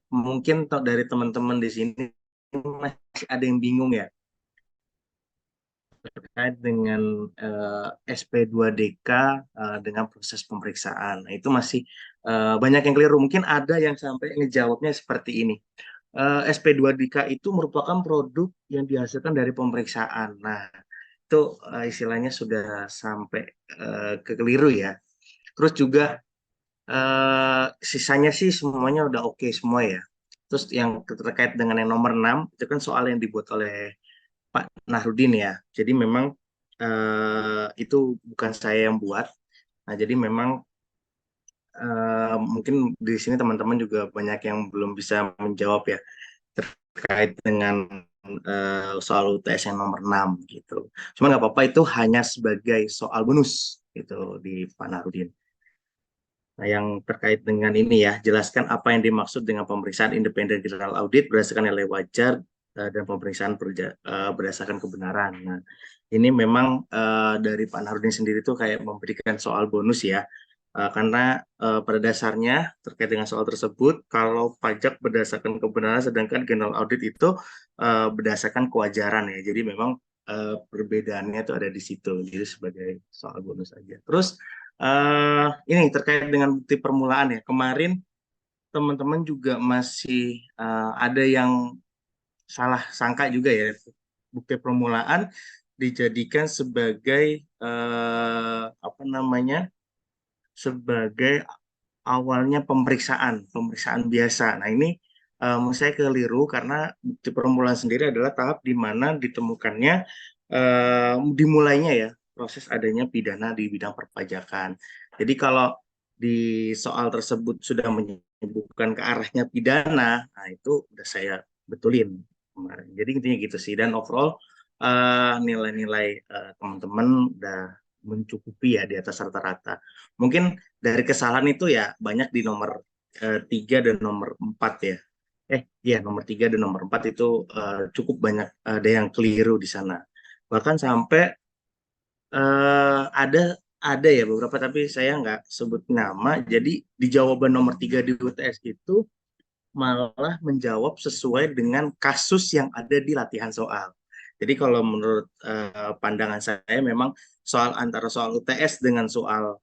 mungkin dari teman-teman di sini masih ada yang bingung ya terkait dengan SP2DK dengan proses pemeriksaan. Nah, itu masih banyak yang keliru. Mungkin ada yang sampai ngejawabnya seperti ini. SP2DK itu merupakan produk yang dihasilkan dari pemeriksaan. Nah, itu istilahnya sudah sampai kekeliru ya. Terus juga sisanya sih semuanya udah oke semua ya. Terus yang terkait dengan yang nomor 6 itu kan soal yang dibuat oleh Pak Nahrudin ya. Jadi memang itu bukan saya yang buat. Nah, jadi memang mungkin di sini teman-teman juga banyak yang belum bisa menjawab ya terkait dengan soal UTS yang nomor 6 gitu. Cuma nggak apa-apa itu hanya sebagai soal bonus gitu di Pak Nahrudin. Nah, yang terkait dengan ini ya, jelaskan apa yang dimaksud dengan pemeriksaan independen general audit berdasarkan nilai wajar dan pemeriksaan berdasarkan kebenaran. Nah, ini memang dari Pak Nahrudin sendiri tuh kayak memberikan soal bonus ya. Karena pada dasarnya terkait dengan soal tersebut, kalau pajak berdasarkan kebenaran, sedangkan general audit itu berdasarkan kewajaran ya. Jadi memang perbedaannya itu ada di situ. Jadi sebagai soal bonus aja. Terus ini terkait dengan bukti permulaan ya. Kemarin teman-teman juga masih ada yang salah sangka juga ya. Bukti permulaan dijadikan sebagai apa namanya? Sebagai awalnya pemeriksaan biasa. Nah, ini menurut saya keliru karena bukti permulaan sendiri adalah tahap di mana ditemukannya dimulainya ya proses adanya pidana di bidang perpajakan. Jadi kalau di soal tersebut sudah menyebutkan ke arahnya pidana, nah itu udah saya betulin kemarin. Jadi intinya gitu sih. Dan overall nilai-nilai teman-teman udah mencukupi ya di atas rata-rata. Mungkin dari kesalahan itu ya banyak di nomor 3 dan nomor 4 ya. Iya nomor 3 dan nomor 4 itu cukup banyak ada yang keliru di sana. Bahkan sampai ada ya beberapa tapi saya nggak sebut nama. Jadi di jawaban nomor 3 di UTS itu malah menjawab sesuai dengan kasus yang ada di latihan soal. Jadi kalau menurut pandangan saya memang soal antara soal UTS dengan soal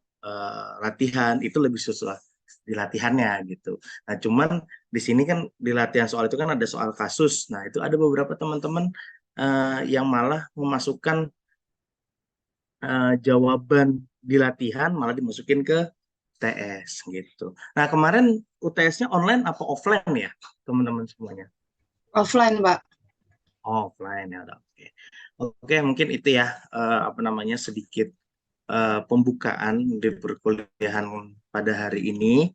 latihan itu lebih susah di latihannya gitu. Nah, cuman di sini kan di latihan soal itu kan ada soal kasus. Nah, itu ada beberapa teman-teman yang malah memasukkan jawaban di latihan malah dimasukin ke UTS gitu. Nah, kemarin UTS-nya online apa offline ya, teman-teman semuanya? Offline, Pak. Offline ya, udah, oke. Oke, mungkin itu ya apa namanya sedikit pembukaan di perkuliahan pada hari ini.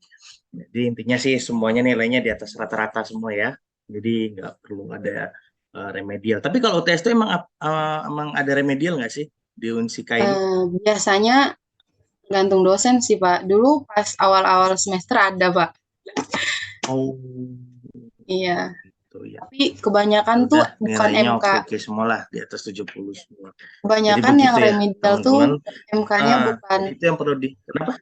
Jadi intinya sih semuanya nilainya di atas rata-rata semua ya. Jadi nggak perlu ada remedial. Tapi kalau UTS itu emang ada remedial nggak sih di Unsika ini? Biasanya gantung dosen sih, Pak. Dulu pas awal-awal semester ada, Pak. Oh, Iya. gitu ya. Tapi kebanyakan Ya tuh udah bukan nilainya MK. oke-oke semua lah di atas 70 semua. Jadi Kebanyakan yang begitu ya remedial tuh teman-teman. MK-nya bukan. Jadi itu yang perlu di kenapa?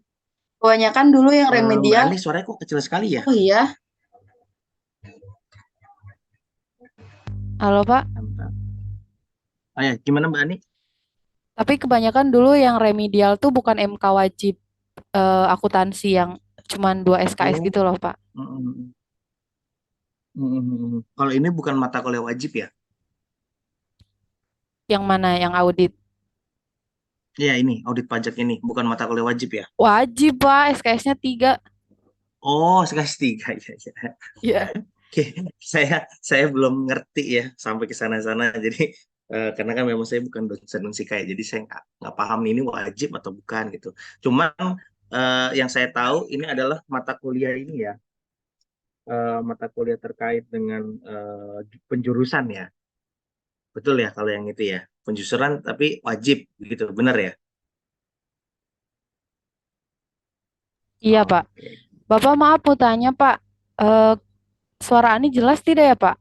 Kebanyakan dulu yang Mbak remedial. Ani suaranya kok kecil sekali ya? Oh iya. Halo, Pak. Bentar. Ya, gimana Mbak Ani? Tapi kebanyakan dulu yang remedial tuh bukan MK wajib akuntansi yang cuman 2 SKS Oh, gitu loh, Pak. mm, mm, kalau ini bukan mata kuliah wajib ya? Yang mana? Yang audit? Iya ini audit pajak ini bukan mata kuliah wajib ya? Wajib, Pak. SKS-nya 3. Oh, sekelas tiga ya, ya. Iya. Oke, saya belum ngerti ya sampai ke sana-sana. Jadi karena kan memang saya bukan dosen unsika ya, jadi saya nggak paham ini wajib atau bukan gitu. Cuman yang saya tahu ini adalah mata kuliah ini ya, mata kuliah terkait dengan penjurusan ya. Betul ya kalau yang itu ya, penjurusan tapi wajib gitu, benar ya? Iya, Pak. Oke. Bapak maaf mau tanya, Pak. Eh, Suara Ani jelas tidak ya, Pak?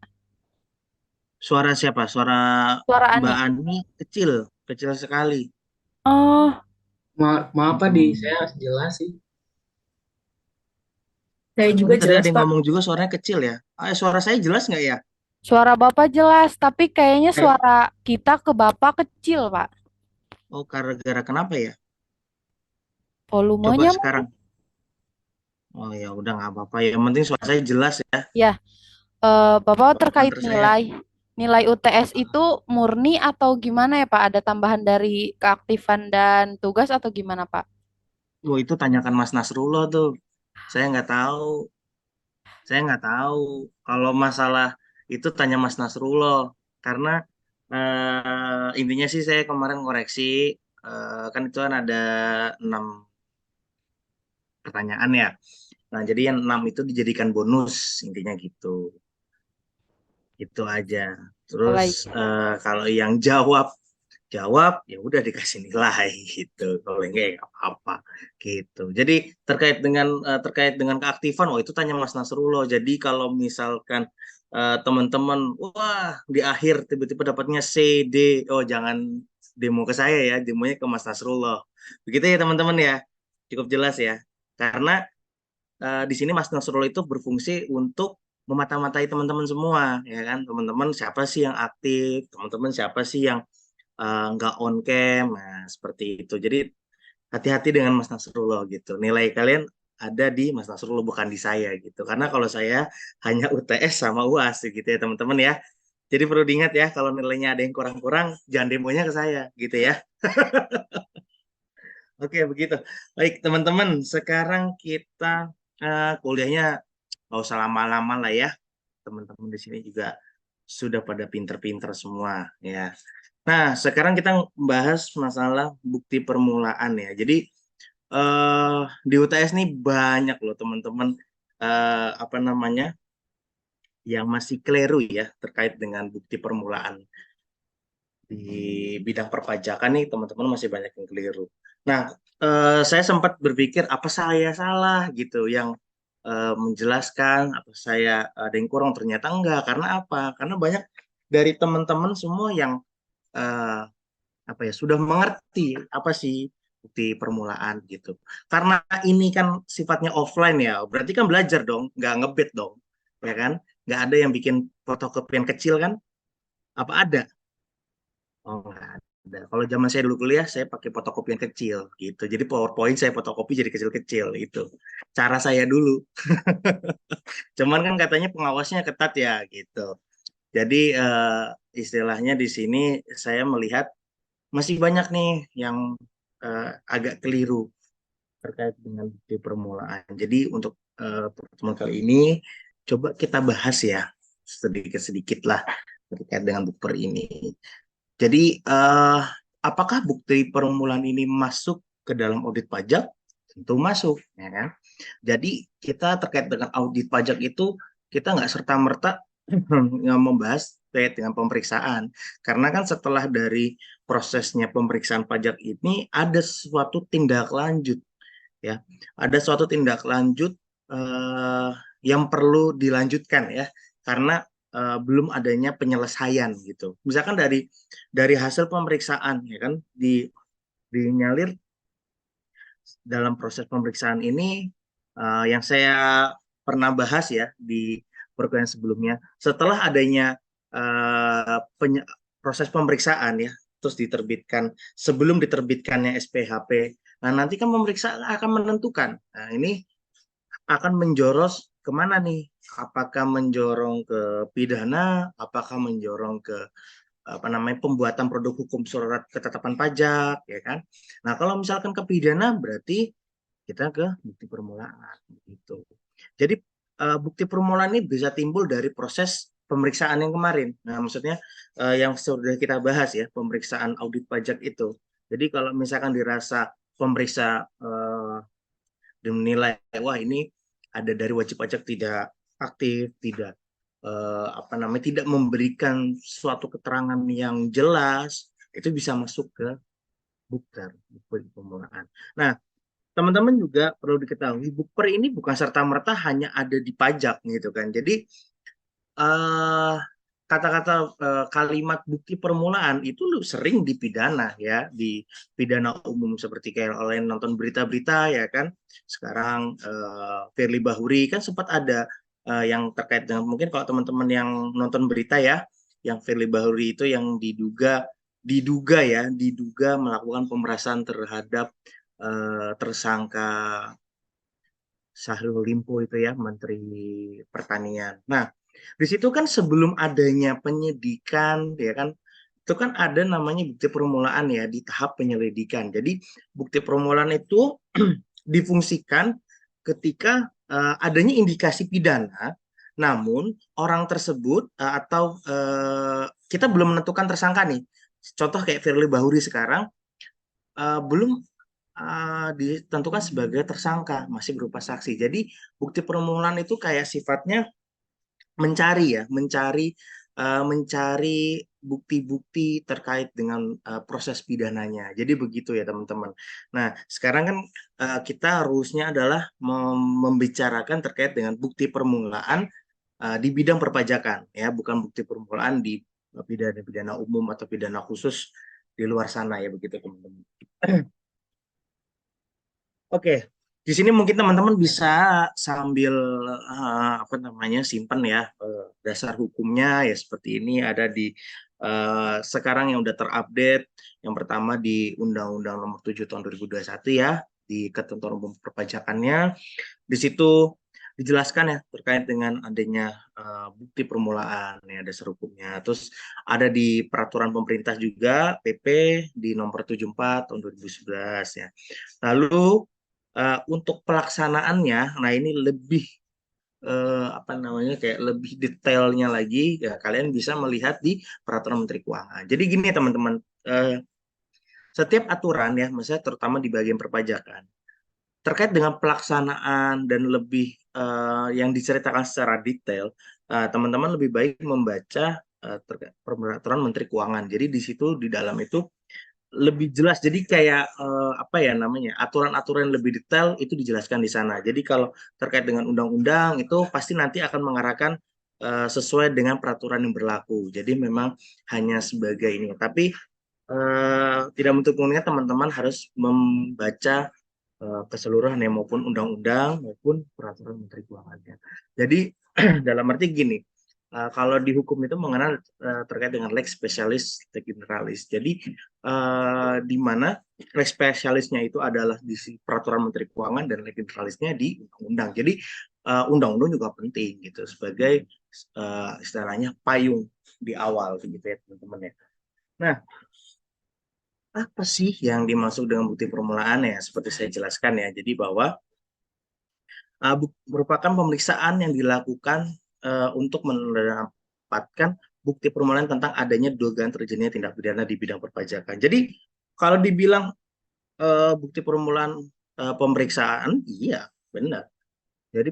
Suara siapa? Suara Suara Mbak Ani. Ani kecil, kecil sekali. Oh, Maaf Pak, di Mm-mm. saya jelas sih. Saya juga Ini tadi jelas, ada yang Pak. ngomong juga suaranya kecil ya. Suara saya jelas nggak ya? Suara Bapak jelas, tapi kayaknya Eh, suara kita ke Bapak kecil, Pak. oh, gara-gara kenapa ya? Coba Volumenya mungkin. sekarang. Oh ya udah nggak apa-apa. Yang penting suara saya jelas ya. Ya, Bapak Soalnya terkait ntar saya nilai UTS itu murni atau gimana ya, Pak? Ada tambahan dari keaktifan dan tugas atau gimana, Pak? itu tanyakan Mas Nasrullah tuh. Saya nggak tahu. Saya nggak tahu. Kalau masalah itu tanya Mas Nasrullah. Karena intinya sih saya kemarin koreksi. Kan itu kan ada 6 pertanyaan ya. Nah, jadi yang 6 itu dijadikan bonus, intinya gitu. Itu aja. Terus Baik. kalau yang jawab ya udah dikasih nilai gitu. Kalau enggak ya nggak apa-apa gitu. Jadi terkait dengan keaktifan, itu tanya Mas Nasrullah. Jadi kalau misalkan teman-teman, wah di akhir tiba-tiba dapatnya C, D, oh jangan demo ke saya ya, demonya ke Mas Nasrullah. Begitu ya teman-teman ya. Cukup jelas ya. Karena di sini Mas Nasrullah itu berfungsi untuk memata-matai teman-teman semua, ya kan? Teman-teman siapa sih yang aktif, teman-teman siapa sih yang nggak on cam, nah seperti itu. Jadi hati-hati dengan Mas Nasrullah gitu. Nilai kalian ada di Mas Nasrullah bukan di saya gitu. Karena kalau saya hanya UTS sama UAS gitu ya teman-teman ya. Jadi perlu diingat ya kalau nilainya ada yang kurang-kurang, jangan demonya ke saya gitu ya. Oke begitu. Baik teman-teman, sekarang kita kuliahnya nggak usah lama-lama lah ya. Teman-teman di sini juga sudah pada pinter-pinter semua ya. Nah, sekarang kita membahas masalah bukti permulaan ya. Jadi di UTS nih banyak loh teman-teman apa namanya yang masih keliru ya terkait dengan bukti permulaan di bidang perpajakan nih teman-teman masih banyak yang keliru. Nah, saya sempat berpikir apa saya salah gitu yang menjelaskan apa saya ada yang kurang ternyata enggak karena apa? Karena banyak dari teman-teman semua yang eh, apa ya sudah mengerti apa sih bukti permulaan gitu. Karena ini kan sifatnya offline ya, berarti kan belajar dong, nggak ngebet dong, ya kan? Nggak ada yang bikin fotokopian kecil kan? Apa ada? Oh, nggak ada. Kalau zaman saya dulu kuliah, saya pakai fotokopi yang kecil gitu. Jadi PowerPoint saya fotokopi jadi kecil-kecil itu. Cara saya dulu. Cuman kan katanya pengawasnya ketat ya gitu. Jadi istilahnya di sini saya melihat masih banyak nih yang agak keliru terkait dengan bukti permulaan. Jadi untuk pertemuan kali ini coba kita bahas ya sedikit-sedikit lah terkait dengan bukper ini. Jadi apakah bukti permulaan ini masuk ke dalam audit pajak? Tentu masuk, ya kan? Jadi kita terkait dengan audit pajak itu kita nggak serta-merta nggak membahas terkait dengan pemeriksaan, karena kan setelah dari prosesnya pemeriksaan pajak ini ada suatu tindak lanjut, ya, ada suatu tindak lanjut eh, yang perlu dilanjutkan ya, karena belum adanya penyelesaian gitu. Misalkan dari hasil pemeriksaan, ya kan, dinyalir dalam proses pemeriksaan ini yang saya pernah bahas ya di perkuliahan sebelumnya, setelah adanya uh, proses pemeriksaan ya, terus diterbitkan sebelum diterbitkannya SPHP, nah nanti kan pemeriksaan akan menentukan, nah ini akan menjoros kemana nih? Apakah menjorong ke pidana? Apakah menjorong ke apa namanya pembuatan produk hukum surat ketetapan pajak, ya kan? Nah kalau misalkan ke pidana berarti kita ke bukti permulaan gitu. Jadi bukti permulaan ini bisa timbul dari proses pemeriksaan yang kemarin. Nah, maksudnya yang sudah kita bahas ya, pemeriksaan audit pajak itu. Jadi kalau misalkan dirasa pemeriksa dinilai wah ini ada dari wajib pajak tidak aktif, tidak apa namanya tidak memberikan suatu keterangan yang jelas, itu bisa masuk ke bukter, bukti permulaan. Nah, teman-teman juga perlu diketahui bukper ini bukan serta merta hanya ada di pajak gitu kan. Jadi eh, kata-kata kalimat bukti permulaan itu sering dipidana ya, di pidana umum seperti kayak oleh nonton berita-berita ya kan. Sekarang Firly Bahuri kan sempat ada yang terkait dengan, mungkin kalau teman-teman yang nonton berita ya, yang Firly Bahuri itu yang diduga melakukan pemerasan terhadap tersangka Syahrul Limpo itu ya, Menteri Pertanian. Nah, di situ kan sebelum adanya penyidikan ya kan, itu kan ada namanya bukti permulaan ya di tahap penyelidikan. Jadi bukti permulaan itu difungsikan ketika adanya indikasi pidana, namun orang tersebut kita belum menentukan tersangka nih. Contoh kayak Firly Bahuri sekarang belum ditentukan sebagai tersangka, masih berupa saksi. Jadi bukti permulaan itu kayak sifatnya mencari ya, mencari bukti-bukti terkait dengan proses pidananya. Jadi begitu ya teman-teman. Nah, sekarang kan kita harusnya adalah membicarakan terkait dengan bukti permulaan di bidang perpajakan ya, bukan bukti permulaan di pidana-pidana umum atau pidana khusus di luar sana ya, begitu teman-teman. Oke, di sini mungkin teman-teman bisa sambil apa namanya simpan ya dasar hukumnya ya, seperti ini ada di sekarang yang udah terupdate. Yang pertama di Undang-Undang Nomor 7 Tahun 2021 ya, di Ketentuan Umum Perpajakannya. Di situ dijelaskan ya terkait dengan adanya bukti permulaan ya, dasar hukumnya. Terus ada di peraturan pemerintah juga, PP di nomor 74 tahun 2011 ya. Lalu untuk pelaksanaannya, nah ini lebih apa namanya kayak lebih detailnya lagi ya, kalian bisa melihat di peraturan Menteri Keuangan. Jadi gini teman-teman, setiap aturan ya, misalnya terutama di bagian perpajakan, terkait dengan pelaksanaan dan lebih yang diceritakan secara detail, teman-teman lebih baik membaca peraturan Menteri Keuangan. Jadi di situ di dalam itu lebih jelas. Jadi kayak apa ya namanya, aturan-aturan lebih detail itu dijelaskan di sana. Jadi kalau terkait dengan undang-undang itu pasti nanti akan mengarahkan sesuai dengan peraturan yang berlaku. Jadi memang hanya sebagai ini. Tapi tidak menutup kemungkinan teman-teman harus membaca keseluruhan ya, maupun undang-undang maupun peraturan Menteri Keuangannya. Jadi dalam arti gini, kalau di hukum itu mengenal terkait dengan lex specialis, lex generalis. Jadi di mana lex specialisnya itu adalah di peraturan Menteri Keuangan dan lex generalisnya di undang-undang. Jadi undang-undang juga penting gitu sebagai istilahnya payung di awal gitu ya teman-teman ya. Nah, apa sih yang dimaksud dengan bukti permulaan ya? Seperti saya jelaskan ya. Jadi bahwa merupakan pemeriksaan yang dilakukan untuk mendapatkan bukti permulaan tentang adanya dugaan terjadinya tindak pidana di bidang perpajakan. Jadi kalau dibilang bukti permulaan pemeriksaan, iya benar. Jadi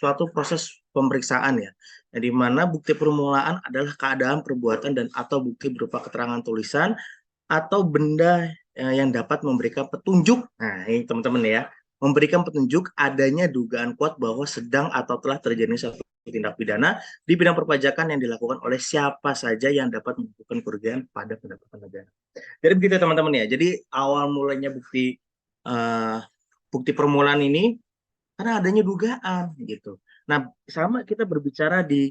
suatu proses pemeriksaan ya, di mana bukti permulaan adalah keadaan perbuatan dan atau bukti berupa keterangan tulisan atau benda yang dapat memberikan petunjuk. Nah, ini teman-teman ya, memberikan petunjuk adanya dugaan kuat bahwa sedang atau telah terjadi suatu tindak pidana di bidang perpajakan yang dilakukan oleh siapa saja yang dapat melakukan kerugian pada pendapatan negara. Jadi begitu teman-teman ya. Jadi awal mulanya uh, bukti permulaan ini karena adanya dugaan gitu. Nah, sama kita berbicara di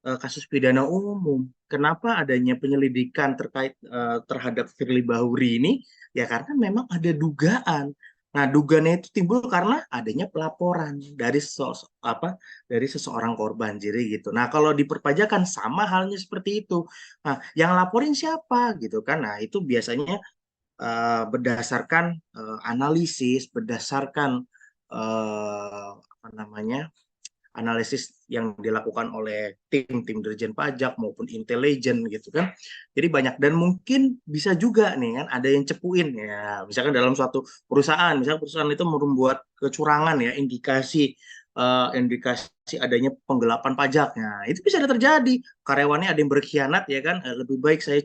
kasus pidana umum. Kenapa adanya penyelidikan terkait terhadap Firly Bahuri ini? Ya karena memang ada dugaan. Nah, dugaannya itu timbul karena adanya pelaporan dari dari seseorang korban, jadi gitu. Nah, kalau di perpajakan sama halnya seperti itu. Nah, yang laporin siapa gitu kan? Nah, itu biasanya berdasarkan analisis, berdasarkan apa namanya analisis yang dilakukan oleh tim Dirjen Pajak maupun intelijen gitu kan. Jadi banyak, dan mungkin bisa juga nih kan ada yang cepuin ya. Misalkan dalam suatu perusahaan, misalkan perusahaan itu membuat kecurangan ya, indikasi adanya penggelapan pajak. Nah, itu bisa terjadi. Karyawannya ada yang berkhianat ya kan, lebih baik saya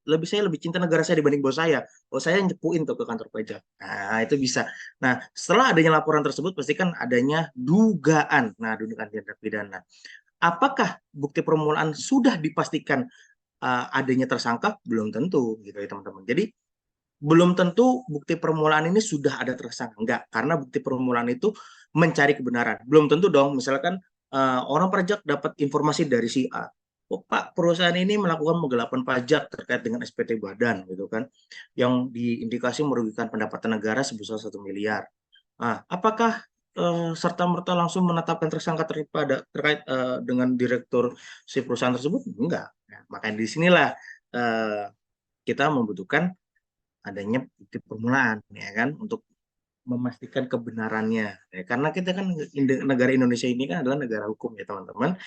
lebih cinta negara saya dibanding bos saya. Bos saya nyepuin tuh ke kantor pajak. Nah, itu bisa. Nah, setelah adanya laporan tersebut pasti kan adanya dugaan. Nah, dugaan tindak pidana. apakah bukti permulaan sudah dipastikan adanya tersangka? Belum tentu, gitu ya teman-teman. Jadi belum tentu bukti permulaan ini sudah ada tersangka. Enggak, karena bukti permulaan itu mencari kebenaran. Belum tentu dong, misalkan orang pajak dapat informasi dari si A. Oh, Pak, perusahaan ini melakukan penggelapan pajak terkait dengan SPT badan, gitu kan, yang diindikasi merugikan pendapatan negara sebesar 1 miliar. Nah, apakah serta-merta langsung menetapkan tersangka terkait dengan direktur si perusahaan tersebut? Enggak. Nah, makanya di sinilah eh, kita membutuhkan adanya bukti permulaan, ya kan, untuk memastikan kebenarannya. Ya, karena kita kan negara Indonesia ini kan adalah negara hukum ya teman-teman.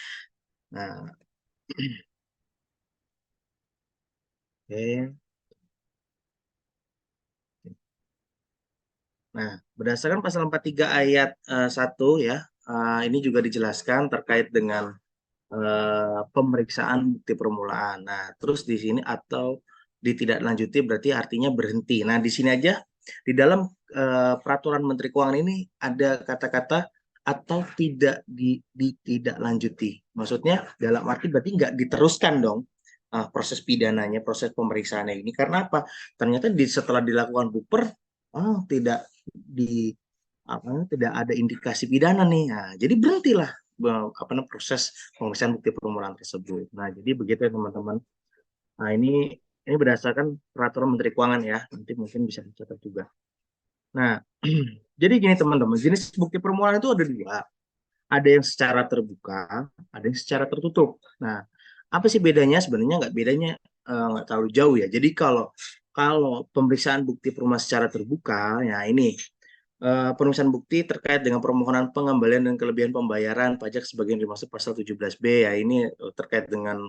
Nah, oke. Nah, berdasarkan pasal 43 ayat 1 ya, ini juga dijelaskan terkait dengan pemeriksaan bukti permulaan. Nah, terus di sini atau ditindaklanjuti berarti artinya berhenti. Nah, di sini aja di dalam peraturan Menteri Keuangan ini ada kata-kata atau tidak ditindaklanjuti. Maksudnya dalam arti berarti nggak diteruskan dong proses pidananya, proses pemeriksaannya ini. Karena apa? Ternyata setelah dilakukan buper, tidak di tidak ada indikasi pidana nih. Nah, jadi berhentilah proses pemeriksaan bukti permulaan tersebut. Nah, jadi begitu ya teman-teman. Nah, ini berdasarkan peraturan Menteri Keuangan ya. Nanti mungkin bisa dicatat juga. Nah, jadi gini teman-teman, jenis bukti permulaan itu ada dua. Ada yang secara terbuka, ada yang secara tertutup. Nah, apa sih bedanya? Sebenarnya nggak terlalu jauh ya. Jadi kalau kalau pemeriksaan bukti permulaan secara terbuka, ya ini penulisan bukti terkait dengan permohonan pengembalian dan kelebihan pembayaran pajak sebagian dimaksud pasal 17B ya ini terkait dengan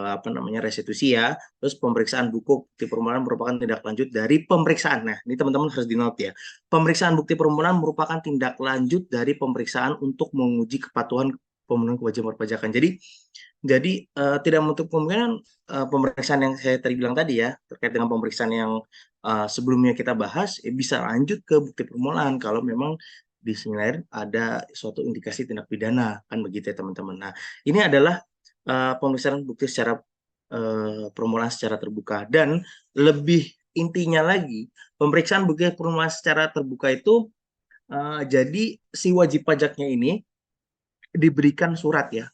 apa namanya restitusi ya. Terus pemeriksaan bukti permulaan merupakan tindak lanjut dari pemeriksaan. Nah, ini teman-teman harus di-note ya. Pemeriksaan bukti permulaan merupakan tindak lanjut dari pemeriksaan untuk menguji kepatuhan pemenuhan kewajiban perpajakan. Jadi tidak menutup kemungkinan pemeriksaan yang saya tadi bilang tadi ya terkait dengan pemeriksaan yang sebelumnya kita bahas bisa lanjut ke bukti permulaan kalau memang di sini ada suatu indikasi tindak pidana kan begitu ya teman-teman. Nah ini adalah pemeriksaan bukti secara permulaan secara terbuka dan lebih intinya lagi pemeriksaan bukti permulaan secara terbuka itu jadi si wajib pajaknya ini diberikan surat ya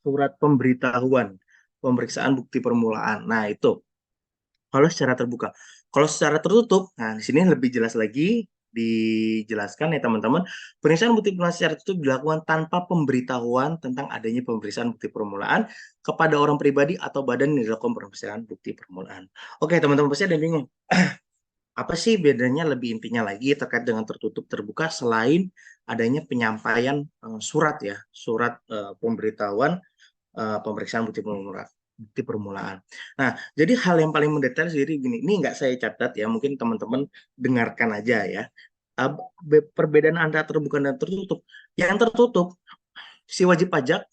surat pemberitahuan pemeriksaan bukti permulaan. Nah, itu kalau secara terbuka. Kalau secara tertutup, nah di sini lebih jelas lagi dijelaskan ya teman-teman, pemeriksaan bukti permulaan secara tertutup dilakukan tanpa pemberitahuan tentang adanya pemeriksaan bukti permulaan kepada orang pribadi atau badan yang dilakukan pemeriksaan bukti permulaan. Oke, teman-teman pasti ada yang bingung. Apa sih bedanya lebih intinya lagi terkait dengan tertutup terbuka selain adanya penyampaian surat ya, surat pemberitahuan pemeriksaan bukti permulaan. Nah, jadi hal yang paling mendetail sendiri gini, ini nggak saya catat ya, mungkin teman-teman dengarkan aja ya. Perbedaan antara terbuka dan tertutup. Yang tertutup, si wajib pajak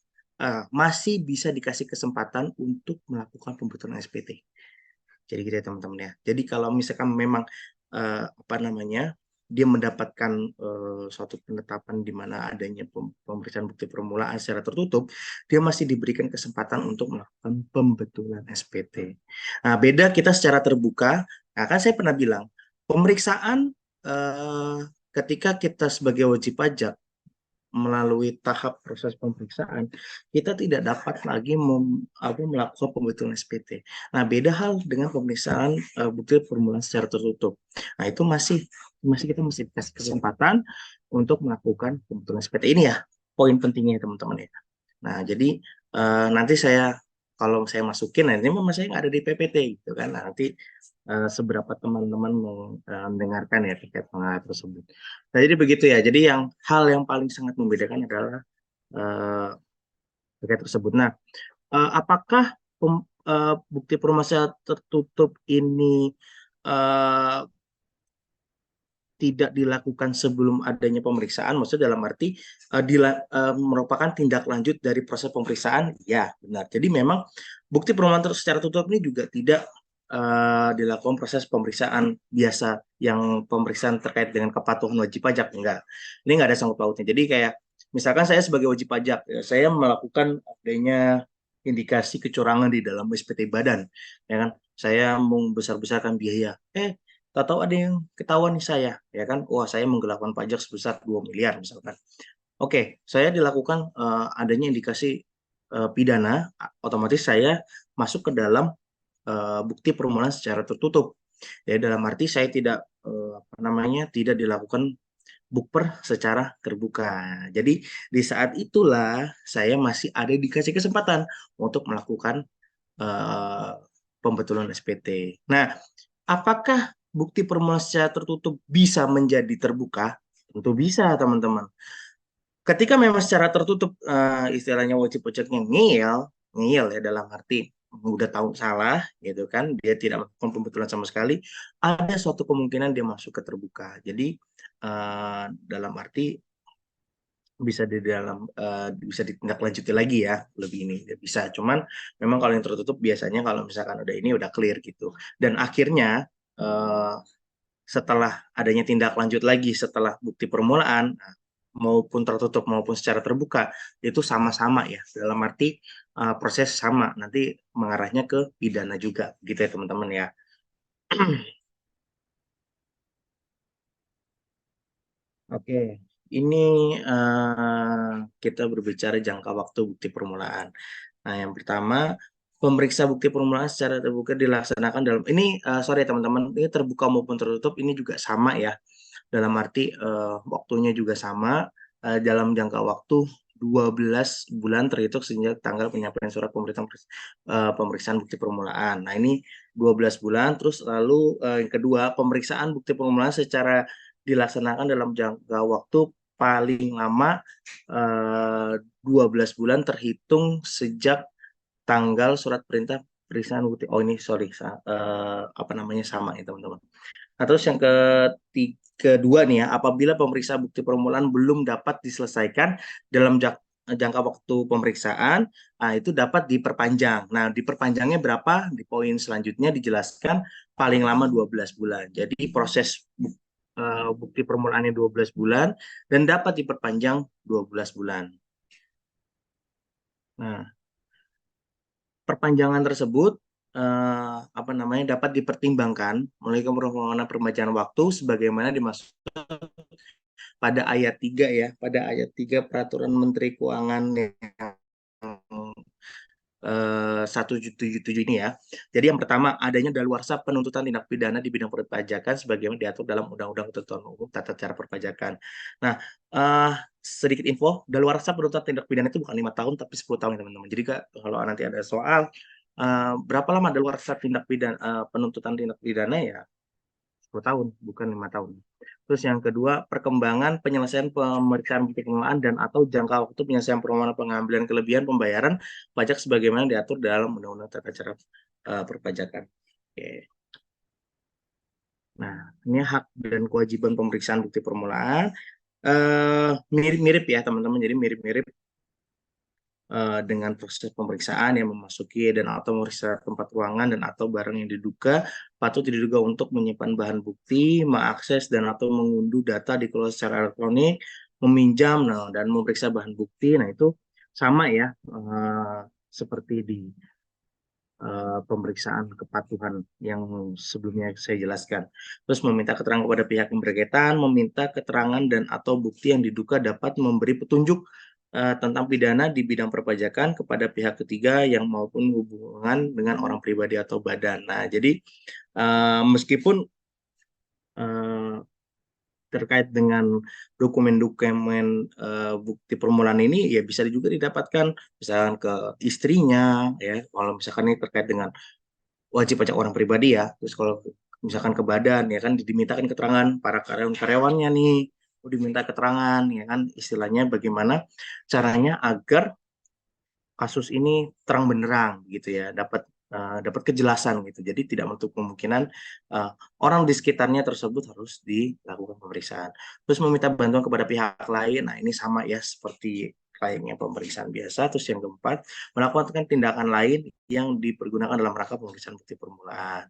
masih bisa dikasih kesempatan untuk melakukan pembuatan SPT. Jadi gitu ya teman-teman ya. Jadi kalau misalkan memang apa namanya dia mendapatkan suatu penetapan di mana adanya pemeriksaan bukti permulaan secara tertutup, dia masih diberikan kesempatan untuk melakukan pembetulan SPT. Nah, beda kita secara terbuka. Nah, kan saya pernah bilang pemeriksaan ketika kita sebagai wajib pajak melalui tahap proses pemeriksaan, kita tidak dapat lagi melakukan pembetulan SPT. Nah, beda hal dengan pemeriksaan bukti permulaan secara tertutup. Nah, itu masih kita masih dikasih kesempatan untuk melakukan pembetulan SPT ini ya. Poin pentingnya teman-teman ya. Nah, jadi nanti kalau saya masukin, nah ini memang saya nggak ada di PPT gitu kan. Nah, nanti seberapa teman-teman mendengarkan ya terkait hal tersebut. Nah, jadi begitu ya. Jadi hal yang paling sangat membedakan adalah uh, terkait tersebut. Nah, apakah bukti permasalahan tertutup ini uh, tidak dilakukan sebelum adanya pemeriksaan, maksudnya dalam arti merupakan tindak lanjut dari proses pemeriksaan, ya benar. Jadi memang bukti permulaan secara tertutup ini juga tidak dilakukan proses pemeriksaan biasa yang pemeriksaan terkait dengan kepatuhan wajib pajak, enggak. Ini enggak ada sangkut pautnya. Jadi kayak misalkan saya sebagai wajib pajak, ya, saya melakukan adanya indikasi kecurangan di dalam SPT badan, ya kan? Saya membesar-besarkan biaya. Tahu-tahu ada yang ketahuan nih saya, ya kan? Wah, saya menggelapkan pajak sebesar 2 miliar misalkan. Oke, saya dilakukan adanya indikasi pidana, otomatis saya masuk ke dalam bukti permulaan secara tertutup. Ya, dalam arti saya tidak apa namanya, tidak dilakukan bukper secara terbuka. Jadi di saat itulah saya masih ada dikasih kesempatan untuk melakukan eh, pembetulan SPT. Nah, apakah bukti permulaan secara tertutup bisa menjadi terbuka? Tentu bisa, teman-teman. Ketika memang secara tertutup istilahnya wajib pajaknya ngeyel, ngeyel ya dalam arti udah tahu salah gitu kan, dia tidak melakukan pembetulan sama sekali, ada suatu kemungkinan dia masuk ke terbuka. Jadi dalam arti bisa ditindaklanjuti lagi ya, lebih ini ya bisa. Cuman memang kalau yang tertutup biasanya kalau misalkan udah ini udah clear gitu. Dan akhirnya eh, setelah adanya tindak lanjut lagi setelah bukti permulaan, maupun tertutup maupun secara terbuka, itu sama-sama ya, dalam arti proses sama, nanti mengarahnya ke pidana juga gitu ya teman-teman ya. Oke, ini kita berbicara jangka waktu bukti permulaan. Nah, yang pertama, pemeriksa bukti permulaan secara terbuka dilaksanakan dalam ini, sorry teman-teman, ini terbuka maupun tertutup ini juga sama ya. Dalam arti waktunya juga sama, dalam jangka waktu 12 bulan terhitung sejak tanggal penyampaian surat pemeriksaan bukti permulaan. Nah, ini 12 bulan, terus lalu yang kedua, pemeriksaan bukti permulaan secara dilaksanakan dalam jangka waktu paling lama 12 bulan terhitung sejak tanggal surat perintah periksaan bukti. Oh, ini sorry, apa namanya, sama ya teman-teman. Nah, terus yang kedua nih ya, apabila pemeriksa bukti permulaan belum dapat diselesaikan dalam jangka waktu pemeriksaan, nah, itu dapat diperpanjang. Nah, diperpanjangnya berapa? Di poin selanjutnya dijelaskan paling lama 12 bulan. Jadi proses bukti permulaannya 12 bulan dan dapat diperpanjang 12 bulan. Nah, perpanjangan tersebut apa namanya dapat dipertimbangkan melalui permohonan perpanjangan waktu sebagaimana dimaksud pada ayat 3 ya, pada ayat 3 Peraturan Menteri Keuangan yang 177 ini ya. Jadi yang pertama, adanya daluarsa penuntutan tindak pidana di bidang perpajakan sebagaimana diatur dalam Undang-Undang Ketentuan Umum Tata Cara Perpajakan. Nah, sedikit info, daluarsa penuntutan tindak pidana itu bukan 5 tahun tapi 10 tahun ya teman-teman. Jadi kalau nanti ada soal berapa lama daluarsa tindak pidana penuntutan tindak pidana, ya 10 tahun, bukan 5 tahun. Terus yang kedua, perkembangan penyelesaian pemeriksaan bukti pengelolaan dan atau jangka waktu penyelesaian permohonan pengambilan kelebihan pembayaran pajak sebagaimana diatur dalam Undang-Undang Tata Cara Perpajakan. Oke. Nah, ini hak dan kewajiban pemeriksaan bukti permulaan. Mirip-mirip ya teman-teman, jadi mirip-mirip dengan proses pemeriksaan yang memasuki dan atau memeriksa tempat ruangan dan atau barang yang diduga patut diduga untuk menyimpan bahan bukti, mengakses dan atau mengunduh data di cloud secara elektronik, meminjam, nah, dan memeriksa bahan bukti. Nah, itu sama ya, seperti di pemeriksaan kepatuhan yang sebelumnya saya jelaskan. Terus meminta keterangan kepada pihak yang berkaitan, meminta keterangan dan atau bukti yang diduga dapat memberi petunjuk tentang pidana di bidang perpajakan kepada pihak ketiga yang maupun hubungan dengan orang pribadi atau badan. Nah, jadi meskipun uh, terkait dengan dokumen-dokumen bukti permulaan ini ya bisa juga didapatkan misalkan ke istrinya ya, kalau misalkan ini terkait dengan wajib pajak orang pribadi ya. Terus kalau misalkan ke badan ya kan dimintakan keterangan para karyawan-karyawannya nih, diminta keterangan ya kan, istilahnya bagaimana caranya agar kasus ini terang benderang gitu ya, dapat kejelasan gitu. Jadi tidak menutup kemungkinan uh, orang di sekitarnya tersebut harus dilakukan pemeriksaan. Terus meminta bantuan kepada pihak lain. Nah, ini sama ya seperti layaknya pemeriksaan biasa. Terus yang keempat, melakukan tindakan lain yang dipergunakan dalam rangka pemeriksaan bukti permulaan.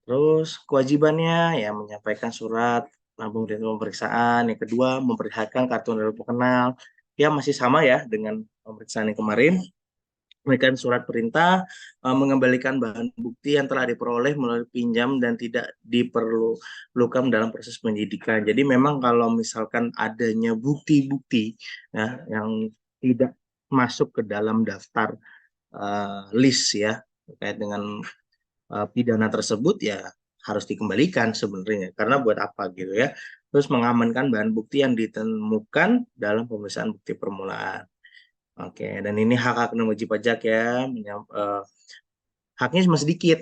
Terus kewajibannya ya menyampaikan surat lambung dan pemeriksaan. Yang kedua, memperlihatkan kartu tanda pengenal. ya masih sama ya dengan pemeriksaan yang kemarin, memberikan surat perintah, mengembalikan bahan bukti yang telah diperoleh melalui pinjam dan tidak diperlukan dalam proses penyidikan. Jadi memang kalau misalkan adanya bukti-bukti ya yang tidak masuk ke dalam daftar list ya terkait dengan pidana tersebut ya harus dikembalikan sebenarnya. Karena buat apa gitu ya? Terus mengamankan bahan bukti yang ditemukan dalam pemeriksaan bukti permulaan. Oke, dan ini hak-hak dan wajib pajak ya. Haknya cuma sedikit.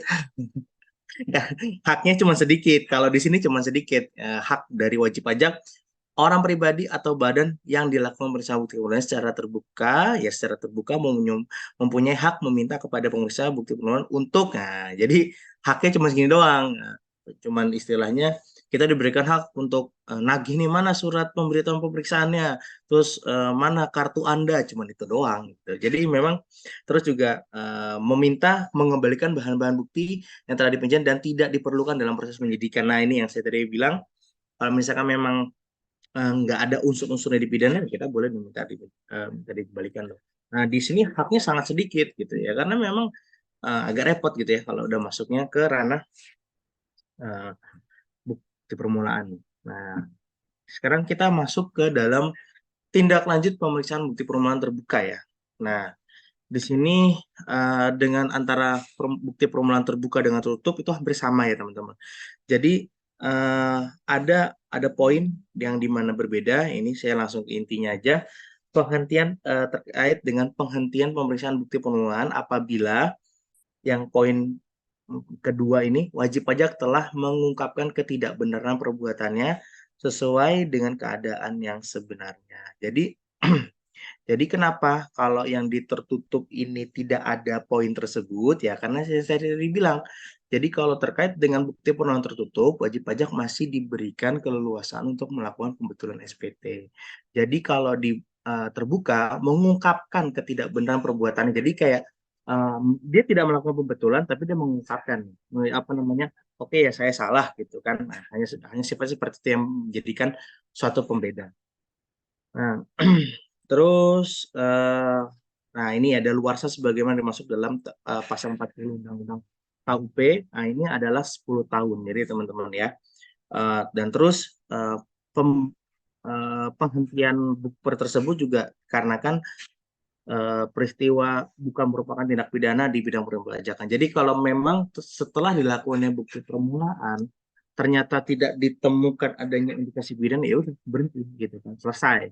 Ya, haknya cuma sedikit. Kalau di sini cuma sedikit. Hak dari wajib pajak orang pribadi atau badan yang dilakukan pemeriksaan bukti permulaan secara terbuka, ya secara terbuka mempunyai hak meminta kepada pemeriksa bukti permulaan untuk, nah, jadi haknya cuma segini doang. Nah, cuman istilahnya kita diberikan hak untuk nagih nih mana surat pemberitahuan pemeriksaannya, terus mana kartu Anda, cuman itu doang. Gitu. Jadi memang terus juga meminta mengembalikan bahan-bahan bukti yang telah dipinjam dan tidak diperlukan dalam proses penyidikan. Nah ini yang saya tadi bilang, kalau misalkan memang nggak ada unsur-unsurnya di pidana, kita boleh minta dikembalikan loh. Nah, di sini haknya sangat sedikit gitu ya, karena memang agak repot gitu ya kalau udah masuknya ke ranah uh, bukti permulaan. Nah, sekarang kita masuk ke dalam tindak lanjut pemeriksaan bukti permulaan terbuka ya. Nah, di sini dengan antara bukti permulaan terbuka dengan tertutup itu hampir sama ya teman-teman. Jadi ada poin yang dimana berbeda. Ini saya langsung ke intinya aja. Penghentian terkait dengan penghentian pemeriksaan bukti permulaan apabila yang poin kedua ini wajib pajak telah mengungkapkan ketidakbenaran perbuatannya sesuai dengan keadaan yang sebenarnya. Jadi jadi kenapa kalau yang di tertutup ini tidak ada poin tersebut ya karena saya tadi bilang. Jadi kalau terkait dengan bukti permulaan tertutup, wajib pajak masih diberikan keleluasaan untuk melakukan pembetulan SPT. Jadi kalau di terbuka mengungkapkan ketidakbenaran perbuatannya. Jadi kayak dia tidak melakukan pembetulan tapi dia mengungkapkan apa namanya? Oke ya saya salah gitu kan. Nah, hanya seperti itu yang menjadikan suatu pembeda. Nah, terus nah ini ada luarsa sebagaimana dimaksud dalam pasal 40 Undang-Undang KUP. Nah, ini adalah 10 tahun. Jadi teman-teman ya. Dan terus penghentian bukper tersebut juga karena kan peristiwa bukan merupakan tindak pidana di bidang perpajakan. Jadi kalau memang setelah dilakukannya bukti permulaan ternyata tidak ditemukan adanya indikasi pidana, ya udah berhenti gitu kan, selesai,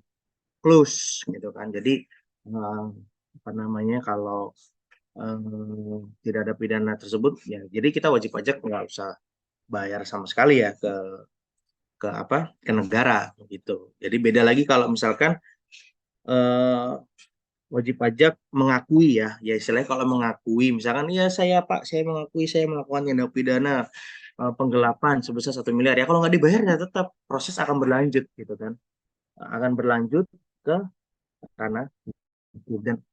close gitu kan. Jadi apa namanya kalau tidak ada pidana tersebut ya jadi kita wajib pajak nggak usah bayar sama sekali ya ke negara gitu. Jadi beda lagi kalau misalkan eh, wajib pajak mengakui ya istilahnya kalau mengakui misalkan ya saya Pak saya mengakui saya melakukan tindak pidana penggelapan sebesar 1 miliar ya kalau nggak dibayar ya tetap proses akan berlanjut gitu kan, akan berlanjut ke ranah dan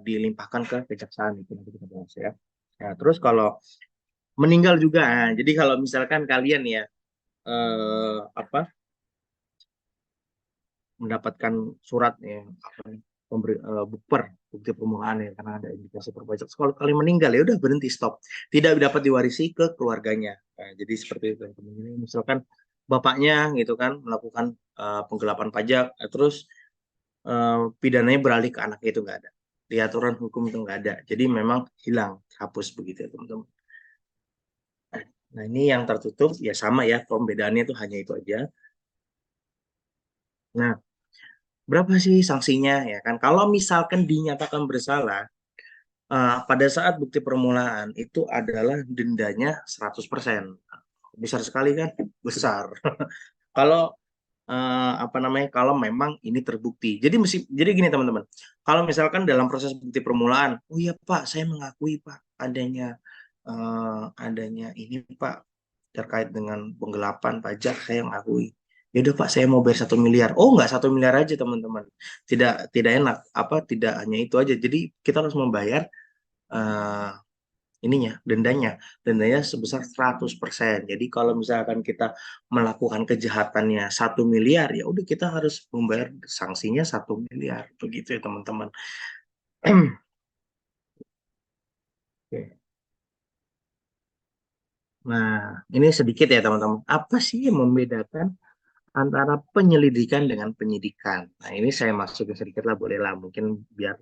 dilimpahkan ke kejaksaan itu nanti kita bahas ya. Nah, terus kalau meninggal juga, nah, jadi kalau misalkan kalian ya apa mendapatkan surat ya bukper bukti permulaan ya karena ada indikasi perpajak. Kalau kalian meninggal ya udah berhenti stop, tidak dapat diwarisi ke keluarganya. Nah, jadi seperti itu teman-teman. Misalkan bapaknya gitu kan melakukan penggelapan pajak, terus pidananya beralih ke anaknya itu nggak ada. Di aturan hukum itu nggak ada. Jadi memang hilang, hapus begitu ya teman-teman. Nah ini yang tertutup ya sama ya, pembedaannya itu hanya itu aja. Nah berapa sih sanksinya ya kan? Kalau misalkan dinyatakan bersalah, pada saat bukti permulaan itu adalah dendanya 100%. Besar sekali kan? Besar. Kalau apa namanya kalau memang ini terbukti. Jadi gini teman-teman. Kalau misalkan dalam proses bukti permulaan, oh iya Pak, saya mengakui Pak adanya ini Pak terkait dengan penggelapan pajak saya mengakui. Ya udah Pak, saya mau bayar 1 miliar. Oh nggak 1 miliar aja teman-teman. Tidak tidak enak. Apa tidak hanya itu aja. Jadi kita harus membayar eh, dendanya sebesar 100%. Jadi kalau misalkan kita melakukan kejahatannya 1 miliar, ya udah kita harus membayar sanksinya 1 miliar, begitu ya teman-teman. Oke. Nah, ini sedikit ya teman-teman. Apa sih yang membedakan antara penyelidikan dengan penyidikan? Nah, ini saya masukin sedikit lah, boleh lah, mungkin biar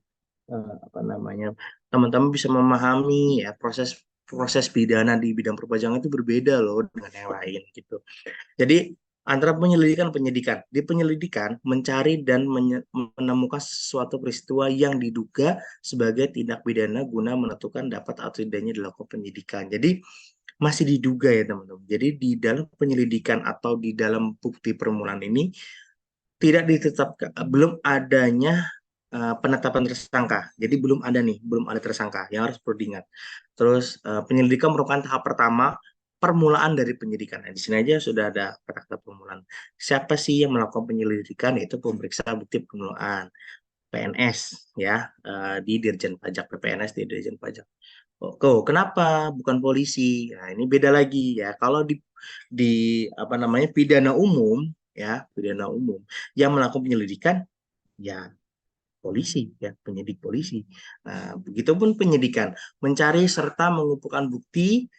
apa namanya, teman-teman bisa memahami ya proses proses pidana di bidang perpajakan itu berbeda loh dengan yang lain gitu. Jadi antara penyelidikan dan penyidikan. Di penyelidikan mencari dan menemukan sesuatu peristiwa yang diduga sebagai tindak pidana guna menentukan dapat atau tidaknya dilakukan penyidikan. Jadi masih diduga ya teman-teman. Jadi di dalam penyelidikan atau di dalam bukti permulaan ini tidak ditetapkan, belum adanya penetapan tersangka. Jadi belum ada tersangka yang harus perlu diingat. Terus penyelidikan merupakan tahap pertama permulaan dari penyidikan. Nah, di sini aja sudah ada kata-kata permulaan. Siapa sih yang melakukan penyelidikan? Yaitu pemeriksa bukti permulaan, PNS ya, di Dirjen Pajak, PPNS di Dirjen Pajak. Oh, kenapa bukan polisi? Nah, ini beda lagi ya. Kalau di apa namanya, pidana umum ya, pidana umum yang melakukan penyelidikan ya polisi ya, penyidik polisi. Nah, begitupun penyidikan, mencari serta mengumpulkan bukti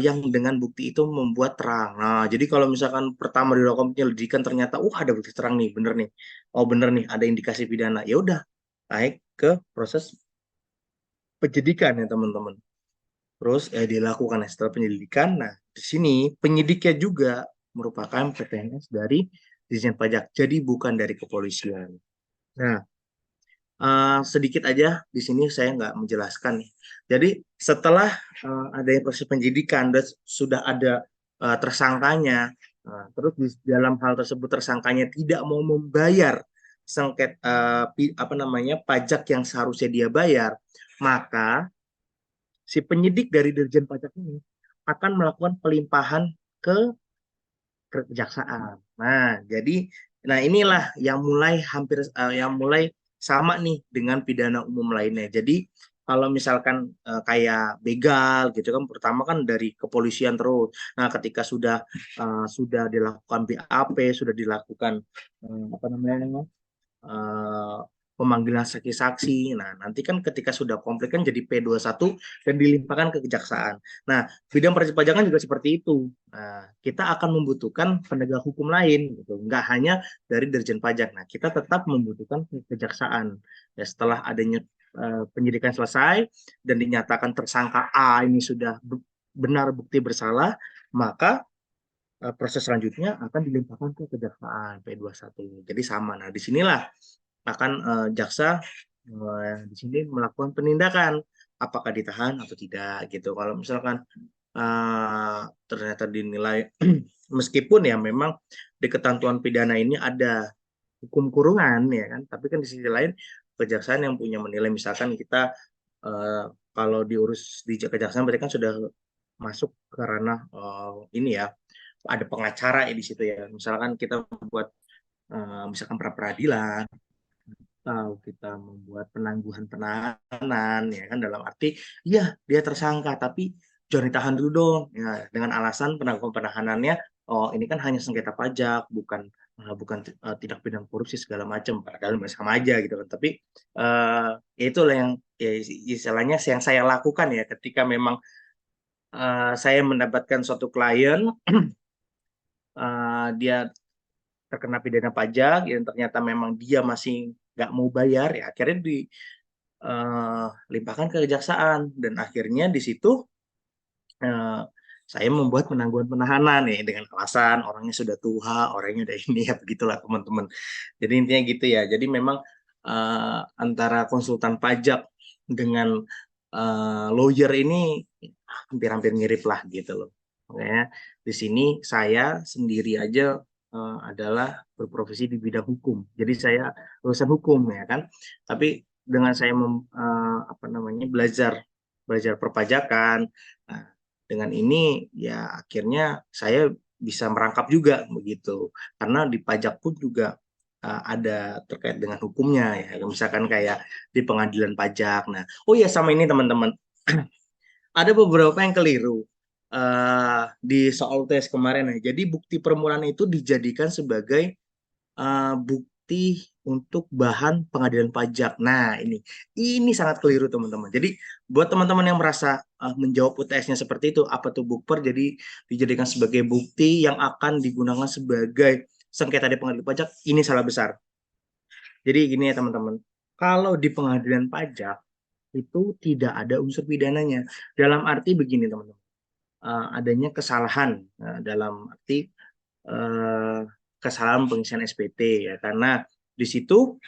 yang dengan bukti itu membuat terang. Nah, jadi kalau misalkan pertama dilakukan penyelidikan ternyata ada bukti terang nih, bener nih. Oh, bener nih, ada indikasi pidana. Ya udah, naik ke proses penyidikan ya, teman-teman. Terus dilakukan setelah penyelidikan. Nah, di sini penyidiknya juga merupakan PPNS dari Dijen Pajak, jadi bukan dari kepolisian. Nah, sedikit aja di sini saya nggak menjelaskan nih. Jadi setelah adanya proses penyidikan dan sudah ada tersangkanya, terus di dalam hal tersebut tersangkanya tidak mau membayar apa namanya, pajak yang seharusnya dia bayar, maka si penyidik dari Dirjen Pajak ini akan melakukan pelimpahan ke kejaksaan. Nah, inilah yang mulai sama nih dengan pidana umum lainnya. Jadi kalau misalkan kayak begal gitu kan, pertama kan dari kepolisian terus. Nah, ketika sudah dilakukan BAP, sudah dilakukan apa namanya, eh, pemanggilan saksi-saksi. Nah, nanti kan ketika sudah komplit kan jadi P21 dan dilimpahkan ke kejaksaan. Nah, bidang perpajakan juga seperti itu. Nah, kita akan membutuhkan penegak hukum lain, gitu. Nggak hanya dari Dirjen Pajak. Nah, kita tetap membutuhkan kejaksaan. Ya, setelah adanya penyidikan selesai dan dinyatakan tersangka A ini sudah benar bukti bersalah, maka proses selanjutnya akan dilimpahkan ke kejaksaan P21. Jadi sama. Nah, disinilah akan jaksa di sini melakukan penindakan apakah ditahan atau tidak gitu. Kalau misalkan ternyata dinilai meskipun ya memang di ketentuan pidana ini ada hukum kurungan ya kan, tapi kan di sisi lain kejaksaan yang punya menilai, misalkan kita kalau diurus di kejaksaan berarti kan sudah masuk ke ranah ini ya, ada pengacara ya di situ ya. Misalkan kita buat misalkan pra peradilan, atau kita membuat penangguhan penahanan ya kan, dalam arti ya dia tersangka tapi jangan ditahan dulu dong ya, dengan alasan penangguhan penahanannya, oh ini kan hanya sengketa pajak, bukan tindak pidana korupsi segala macam, padahal masih sama aja gitu kan. Tapi ya itulah yang ya, istilahnya yang saya lakukan ya, ketika memang saya mendapatkan suatu klien dia terkena pidana pajak yang ternyata memang dia masih nggak mau bayar, ya akhirnya dilimpahkan ke kejaksaan, dan akhirnya di situ eh, saya membuat penangguhan penahanan nih dengan alasan orangnya sudah tua, orangnya udah ini ya, begitulah teman-teman. Jadi intinya gitu ya. Jadi memang antara konsultan pajak dengan lawyer ini hampir-hampir mirip lah gitu loh. Makanya di sini saya sendiri aja adalah berprofesi di bidang hukum. Jadi saya lulusan hukum ya kan. Tapi dengan saya apa namanya, belajar belajar perpajakan, nah, dengan ini ya akhirnya saya bisa merangkap juga begitu. Karena di pajak pun juga ada terkait dengan hukumnya ya. Misalkan kayak di pengadilan pajak. Nah, oh ya sama ini teman-teman. ada beberapa yang keliru di soal tes kemarin ya. Jadi bukti permulaan itu dijadikan sebagai bukti untuk bahan pengadilan pajak. Nah, ini sangat keliru teman-teman. Jadi buat teman-teman yang merasa menjawab UTS-nya seperti itu, apa tuh bukper? Jadi dijadikan sebagai bukti yang akan digunakan sebagai sengketa di pengadilan pajak. Ini salah besar. Jadi gini ya teman-teman, kalau di pengadilan pajak itu tidak ada unsur pidananya. Dalam arti begini teman-teman, adanya kesalahan dalam arti eh, kesalahan pengisian SPT ya, karena di situ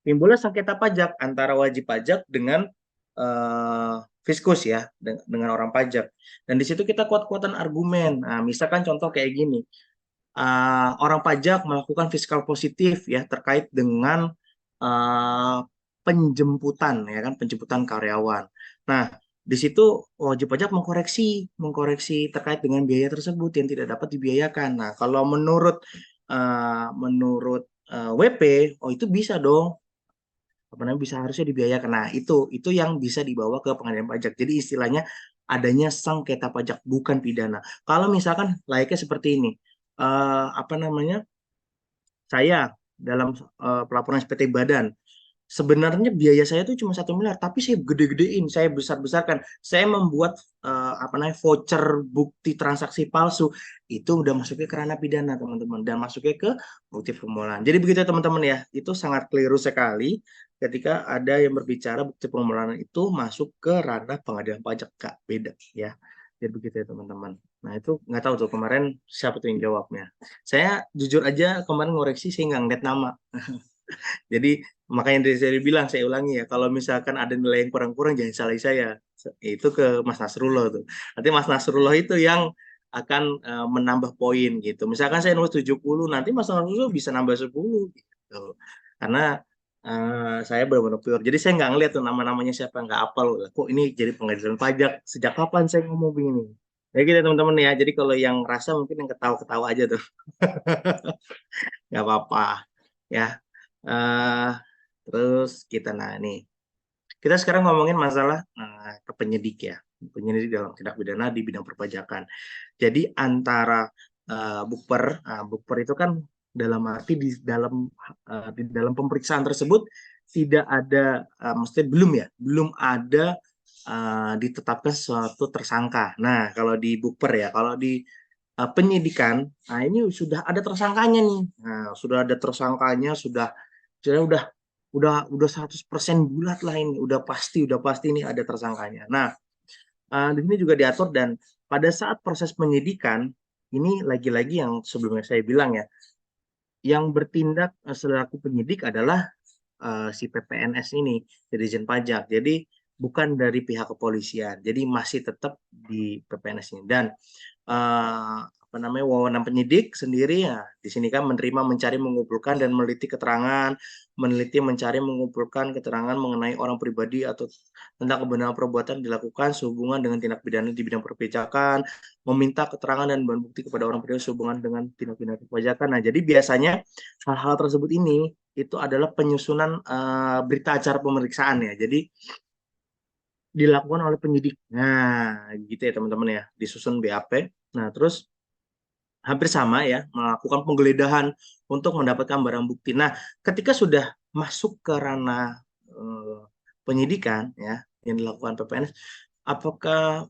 timbulnya sengketa pajak antara wajib pajak dengan eh, fiskus ya, dengan orang pajak. Dan di situ kita kuat-kuatan argumen. Nah, misalkan contoh kayak gini, orang pajak melakukan fiskal positif ya terkait dengan uh, penjemputan ya kan, penjemputan karyawan. Nah, di situ wajib pajak mengkoreksi terkait dengan biaya tersebut yang tidak dapat dibiayakan. Nah, kalau menurut WP, oh itu bisa dong, apa namanya, bisa harusnya dibiayakan. Nah, itu yang bisa dibawa ke pengadilan pajak. Jadi istilahnya adanya sengketa pajak bukan pidana. Kalau misalkan layaknya seperti ini, apa namanya, saya dalam pelaporan SPT Badan, sebenarnya biaya saya itu cuma 1 miliar, tapi saya gede-gedein, saya besar-besarkan, saya membuat apa namanya, voucher bukti transaksi palsu, itu udah masuknya ke ranah pidana teman-teman, dan masuknya ke bukti permulaan. Jadi begitu ya teman-teman ya, itu sangat keliru sekali ketika ada yang berbicara bukti permulaan itu masuk ke ranah pengadilan pajak, Kak, beda ya. Jadi begitu ya teman-teman. Nah itu nggak tahu tuh kemarin siapa tuh yang jawabnya. Saya jujur aja kemarin ngoreksi, saya nggak ngeliat nama. Jadi makanya dari saya bilang, saya ulangi ya, kalau misalkan ada nilai yang kurang-kurang jangan salih saya. Itu ke Mas Nasrullah tuh. Nanti Mas Nasrullah itu yang akan menambah poin gitu. Misalkan saya nulis 70, nanti Mas Nasrullah bisa nambah 10 gitu. Karena saya benar-benar pure. Jadi saya nggak ngeliat tuh nama-namanya siapa, nggak apal. Kok ini jadi pengadilan pajak? Sejak kapan saya ngomong begini? Ya gitu teman-teman ya. Jadi kalau yang rasa mungkin yang ketawa-ketawa aja tuh. Nggak apa-apa ya. eh Terus kita, nah nih, kita sekarang ngomongin masalah ke penyidik ya, penyidik dalam tindak pidana di bidang perpajakan. Jadi antara bukper itu kan dalam arti di dalam pemeriksaan tersebut tidak ada, maksudnya belum ada ditetapkan suatu tersangka. Nah, kalau di bukper ya, kalau di penyidikan, nah ini sudah ada tersangkanya nih. Nah, sudah ada tersangkanya, sudah udah 100% bulat lah ini, udah pasti ini ada tersangkanya. Nah, di sini juga diatur, dan pada saat proses penyidikan ini lagi-lagi yang sebelumnya saya bilang ya, yang bertindak selaku penyidik adalah si PPNS ini, Dirjen Pajak. Jadi bukan dari pihak kepolisian. Jadi masih tetap di PPNS ini. Dan apa namanya, wewenang penyidik sendiri ya di sini kan menerima, mencari, mengumpulkan dan meneliti, mencari, mengumpulkan keterangan mengenai orang pribadi atau tentang kebenaran perbuatan dilakukan sehubungan dengan tindak pidana di bidang perpajakan, meminta keterangan dan barang bukti kepada orang pribadi sehubungan dengan tindak pidana perpajakan. Nah, jadi biasanya hal-hal tersebut ini itu adalah penyusunan berita acara pemeriksaan ya. Jadi dilakukan oleh penyidik. Nah, gitu ya teman-teman ya, disusun BAP. Nah, terus hampir sama ya, melakukan penggeledahan untuk mendapatkan barang bukti. Nah, ketika sudah masuk ke ranah penyidikan ya yang dilakukan PPNS, apakah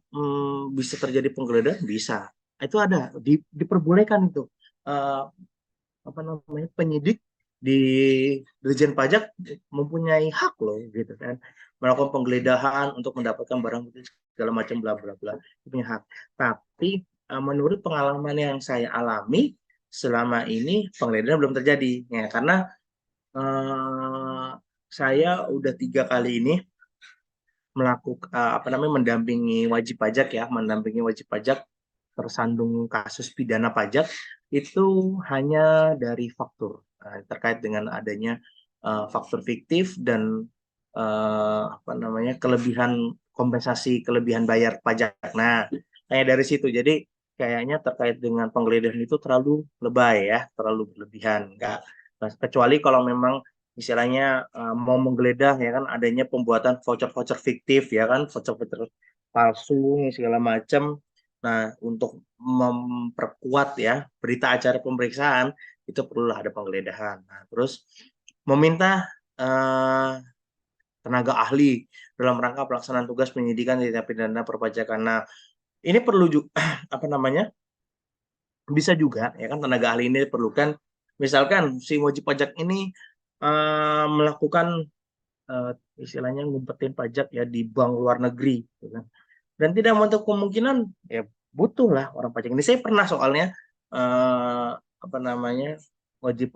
bisa terjadi penggeledahan? Bisa. Itu ada, diperbolehkan itu. Eh, Apa namanya, penyidik di Dirjen Pajak mempunyai hak loh gitu kan, melakukan penggeledahan untuk mendapatkan barang bukti segala macam bla bla bla, punya hak. Tapi menurut pengalaman yang saya alami selama ini penggeledahan belum terjadi ya, karena eh, saya udah 3 kali ini melakukan apa namanya, mendampingi wajib pajak tersandung kasus pidana pajak, itu hanya dari faktur, terkait dengan adanya faktur fiktif dan apa namanya, kompensasi kelebihan bayar pajak. Nah, kayak dari situ. Jadi kayaknya terkait dengan penggeledahan itu terlalu lebay ya, terlalu berlebihan. Enggak, kecuali kalau memang istilahnya mau menggeledah ya kan, adanya pembuatan voucher-voucher fiktif ya kan, voucher-voucher palsu nih segala macam. Nah, untuk memperkuat ya berita acara pemeriksaan itu perlulah ada penggeledahan. Nah, terus meminta eh, tenaga ahli dalam rangka pelaksanaan tugas penyidikan tindak pidana perpajakan. Nah, ini perlu juga apa namanya? Bisa juga ya kan tenaga ahli ini diperlukan. Misalkan si wajib pajak ini melakukan eh, istilahnya ngumpetin pajak ya di bank luar negeri, gitu kan. Dan tidak menutup kemungkinan ya butuh lah orang pajak ini. Saya pernah soalnya eh, apa namanya wajib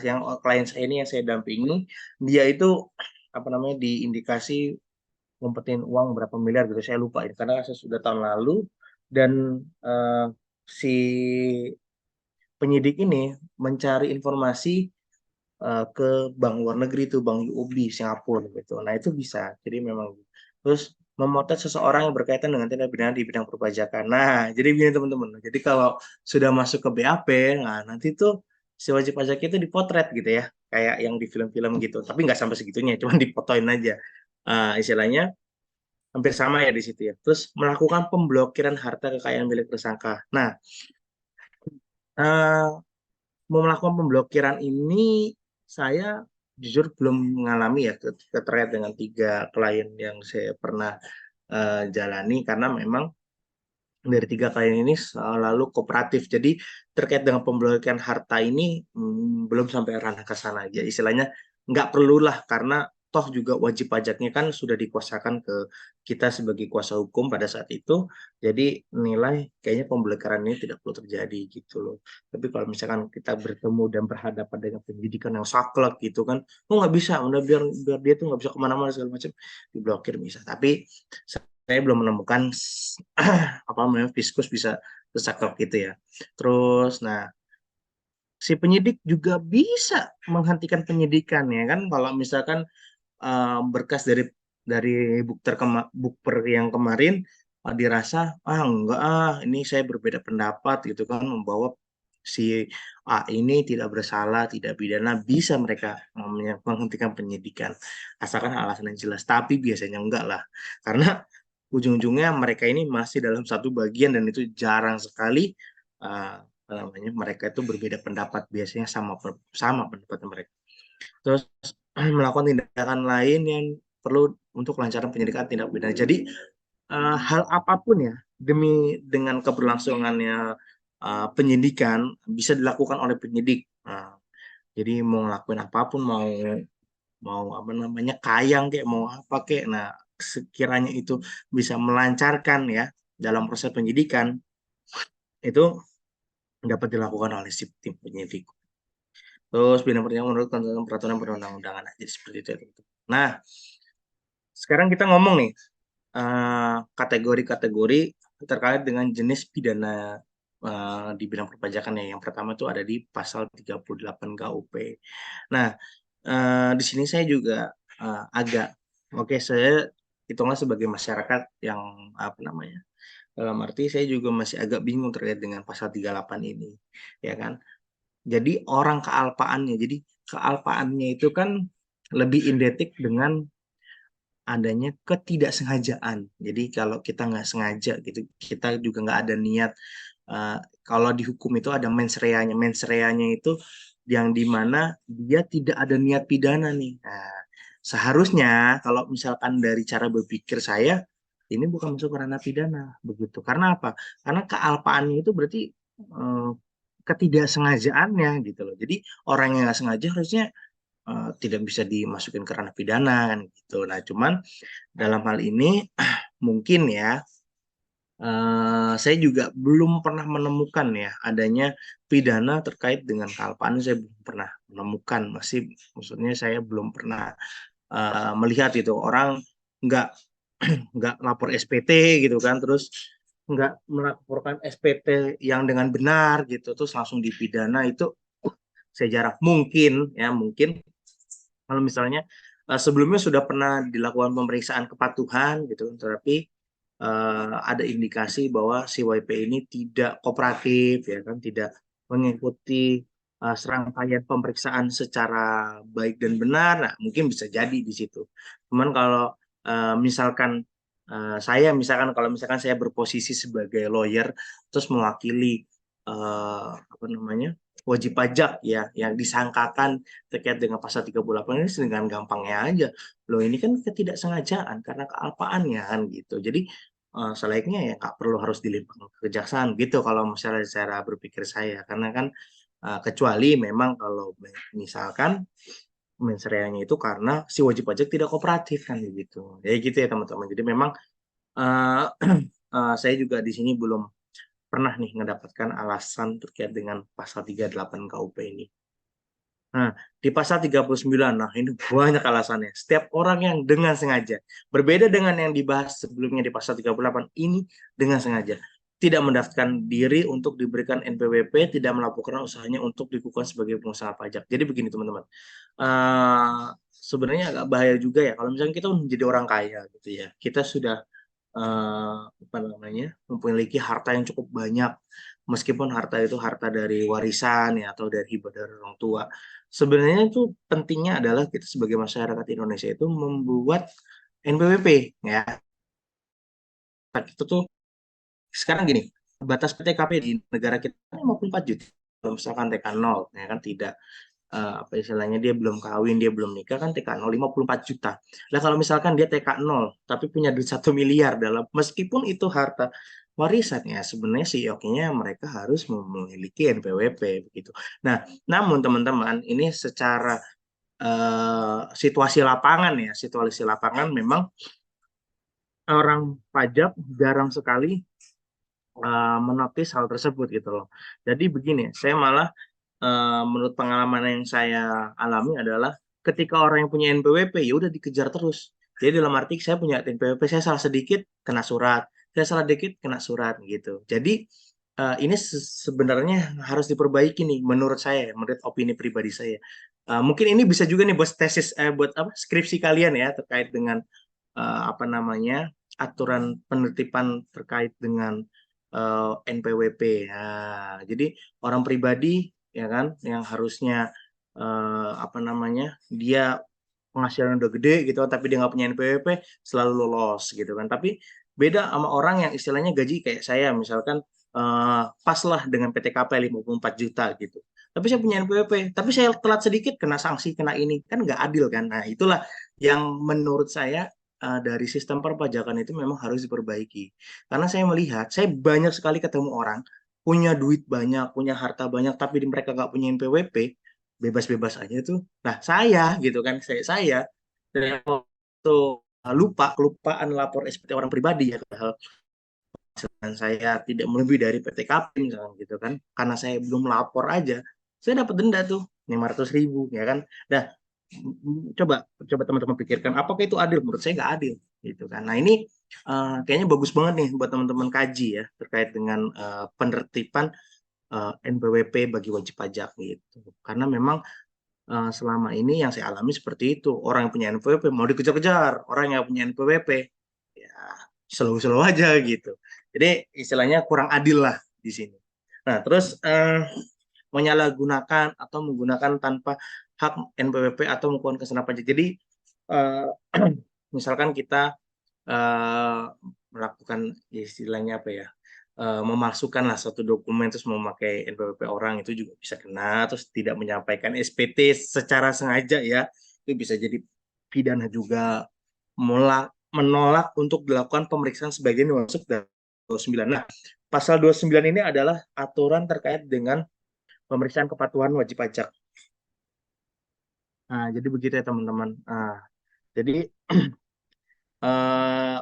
yang klien saya ini yang saya dampingi, dia itu apa namanya diindikasi ngumpetin uang berapa miliar gitu. Saya lupa ini karena saya sudah tahun lalu dan eh, si penyidik ini mencari informasi ke bank luar negeri itu bank UOB Singapura gitu. Nah itu bisa. Jadi memang terus memotret seseorang yang berkaitan dengan tindak pidana di bidang perpajakan. Nah jadi begini teman-teman. Jadi kalau sudah masuk ke BAP, nah nanti tuh si wajib pajak itu dipotret gitu ya, kayak yang di film-film gitu. Tapi nggak sampai segitunya, cuma dipotoin aja. Istilahnya hampir sama ya di situ ya. Terus melakukan pemblokiran harta kekayaan milik tersangka. Nah, eh, mau melakukan pemblokiran ini saya jujur belum mengalami ya terkait dengan 3 klien yang saya pernah jalani karena memang dari 3 klien ini selalu kooperatif. Jadi terkait dengan pemblokiran harta ini belum sampai ranah ke sana aja. Istilahnya nggak perlulah karena toh juga wajib pajaknya kan sudah dikuasakan ke kita sebagai kuasa hukum pada saat itu. Jadi nilai kayaknya pemblokiran ini tidak perlu terjadi gitu loh. Tapi kalau misalkan kita bertemu dan berhadapan dengan pendidikan yang saklek gitu kan, oh nggak bisa, udah biar dia tuh nggak bisa kemana-mana segala macam, diblokir bisa. Tapi saya belum menemukan apa namanya fiskus bisa tercakap gitu ya. Terus, nah si penyidik juga bisa menghentikan penyidikan ya kan kalau misalkan berkas dari bukper yang kemarin dirasa enggak ini saya berbeda pendapat gitu kan membawa si A ini tidak bersalah tidak pidana bisa mereka menghentikan penyidikan asalkan alasan yang jelas tapi biasanya enggak lah karena ujung-ujungnya mereka ini masih dalam satu bagian dan itu jarang sekali apa namanya mereka itu berbeda pendapat biasanya sama pendapat mereka. Terus melakukan tindakan lain yang perlu untuk kelancaran penyidikan tindak pidana. Jadi hal apapun ya demi dengan keberlangsungannya penyidikan bisa dilakukan oleh penyidik. Nah, jadi mau ngelakuin apapun mau mau apa namanya kayang kayak mau apa kayak nah sekiranya itu bisa melancarkan ya dalam proses penyidikan itu dapat dilakukan oleh si tim penyidik. Terus bidang pertanyaan menurut ketentuan peraturan perundang-undangan aja seperti itu. Nah, sekarang kita ngomong nih kategori-kategori terkait dengan jenis pidana di bidang perpajakan ya. Yang pertama itu ada di pasal 38 KUP. Nah, di sini saya juga agak oke saya hitunglah sebagai masyarakat yang apa namanya dalam arti saya juga masih agak bingung terkait dengan pasal 38 ini ya kan. Jadi orang kealpaannya. Jadi kealpaannya itu kan lebih identik dengan adanya ketidaksengajaan. Jadi kalau kita nggak sengaja gitu, kita juga nggak ada niat. eh, Kalau dihukum itu ada mens reanya. Mens reanya itu yang dimana dia tidak ada niat pidana nih. Nah, seharusnya kalau misalkan dari cara berpikir saya, ini bukan masuk ke ranah pidana begitu. Karena apa? Karena kealpaannya itu berarti eh, ketidaksengajaannya gitu loh. Jadi orang yang nggak sengaja harusnya tidak bisa dimasukin ke ranah pidana kan gitu. Nah, cuman dalam hal ini mungkin ya saya juga belum pernah menemukan ya adanya pidana terkait dengan kealpaan saya belum pernah menemukan masih maksudnya saya belum pernah melihat itu orang nggak nggak lapor SPT gitu kan terus nggak melaporkan SPT yang dengan benar gitu terus langsung dipidana itu saya jarang mungkin ya mungkin kalau misalnya sebelumnya sudah pernah dilakukan pemeriksaan kepatuhan gitu, tetapi ada indikasi bahwa si YP ini tidak kooperatif, ya kan, tidak mengikuti serangkaian pemeriksaan secara baik dan benar, nah mungkin bisa jadi di situ. Cuman kalau misalkan Saya misalkan kalau misalkan saya berposisi sebagai lawyer terus mewakili apa namanya wajib pajak ya yang disangkakan terkait dengan pasal 38 ini dengan gampangnya aja. Loh ini kan ketidaksengajaan karena kealpaannya kan gitu. Jadi selainnya ya nggak perlu harus dilimpahkan ke kejaksaan gitu kalau misalnya cara berpikir saya karena kan kecuali memang kalau misalkan mensreanya itu karena si wajib pajak tidak kooperatif kan gitu. Ya gitu ya teman-teman. Jadi memang eh, saya juga di sini belum pernah nih mendapatkan alasan terkait dengan pasal 38 KUP ini. Nah, di pasal 39, nah ini banyak alasannya. Setiap orang yang dengan sengaja, berbeda dengan yang dibahas sebelumnya di pasal 38, ini dengan sengaja. Tidak mendaftarkan diri untuk diberikan NPWP, tidak melaporkan usahanya untuk dikukuhkan sebagai pengusaha pajak. Jadi begini teman-teman, sebenarnya agak bahaya juga ya, kalau misalnya kita menjadi orang kaya gitu ya, kita sudah apa namanya memiliki harta yang cukup banyak meskipun harta itu harta dari warisan ya atau dari hibah dari orang tua sebenarnya itu pentingnya adalah kita sebagai masyarakat Indonesia itu membuat NPWP ya itu tuh sekarang gini batas PTKP di negara kita 54 juta kalau misalkan TK 0 ya kan tidak apa istilahnya dia belum kawin, dia belum nikah kan TK 0 54 juta. Lah kalau misalkan dia TK 0 tapi punya duit 1 miliar dalam meskipun itu harta warisan ya sebenarnya sih oke-nya mereka harus memiliki NPWP begitu. Nah, namun teman-teman ini secara situasi lapangan ya, situasi lapangan memang orang pajak jarang sekali menotis hal tersebut gitu loh. Jadi begini, saya malah menurut pengalaman yang saya alami adalah ketika orang yang punya NPWP ya udah dikejar terus. Jadi dalam arti saya punya NPWP, saya salah sedikit kena surat, saya salah dikit kena surat gitu. Jadi ini sebenarnya harus diperbaiki nih menurut saya, menurut opini pribadi saya. Mungkin ini bisa juga nih buat tesis, buat apa skripsi kalian ya terkait dengan apa namanya aturan penertiban terkait dengan NPWP. Nah, jadi orang pribadi ya kan yang harusnya apa namanya dia penghasilan udah gede gitu tapi dia nggak punya NPWP selalu lolos gitu kan. Tapi beda sama orang yang istilahnya gaji kayak saya misalkan pas lah dengan PTKP 54 juta gitu. Tapi saya punya NPWP, tapi saya telat sedikit kena sanksi, kena ini kan nggak adil kan. Nah, itulah yang menurut saya dari sistem perpajakan itu memang harus diperbaiki. Karena saya melihat, saya banyak sekali ketemu orang punya duit banyak, punya harta banyak, tapi mereka nggak punya NPWP, bebas-bebas aja tuh. Nah, saya gitu kan, saya dari waktu lupa, kelupaan lapor SPT orang pribadi ya, padahal penghasilan saya tidak melebihi dari PTKP misalkan gitu kan, karena saya belum lapor aja, saya dapat denda tuh 500.000 ya kan. Nah, coba coba teman-teman pikirkan apakah itu adil menurut saya nggak adil gitu kan. Nah ini kayaknya bagus banget nih buat teman-teman kaji ya terkait dengan penertiban NPWP bagi wajib pajak gitu karena memang selama ini yang saya alami seperti itu orang yang punya NPWP mau dikejar-kejar orang yang punya NPWP ya slow-slow aja gitu jadi istilahnya kurang adil lah di sini. Nah terus menyalahgunakan atau menggunakan tanpa hak NPWP atau melakukan kesenangan pajak. Jadi eh, misalkan kita eh, melakukan istilahnya apa ya, memasukkan lah satu dokumen terus memakai NPWP orang itu juga bisa kena, terus tidak menyampaikan SPT secara sengaja ya, itu bisa jadi pidana juga menolak untuk dilakukan pemeriksaan sebagian masuk dari 29. Nah, pasal 29 ini adalah aturan terkait dengan pemeriksaan kepatuhan wajib pajak. Nah, jadi begitu ya teman-teman. Nah, jadi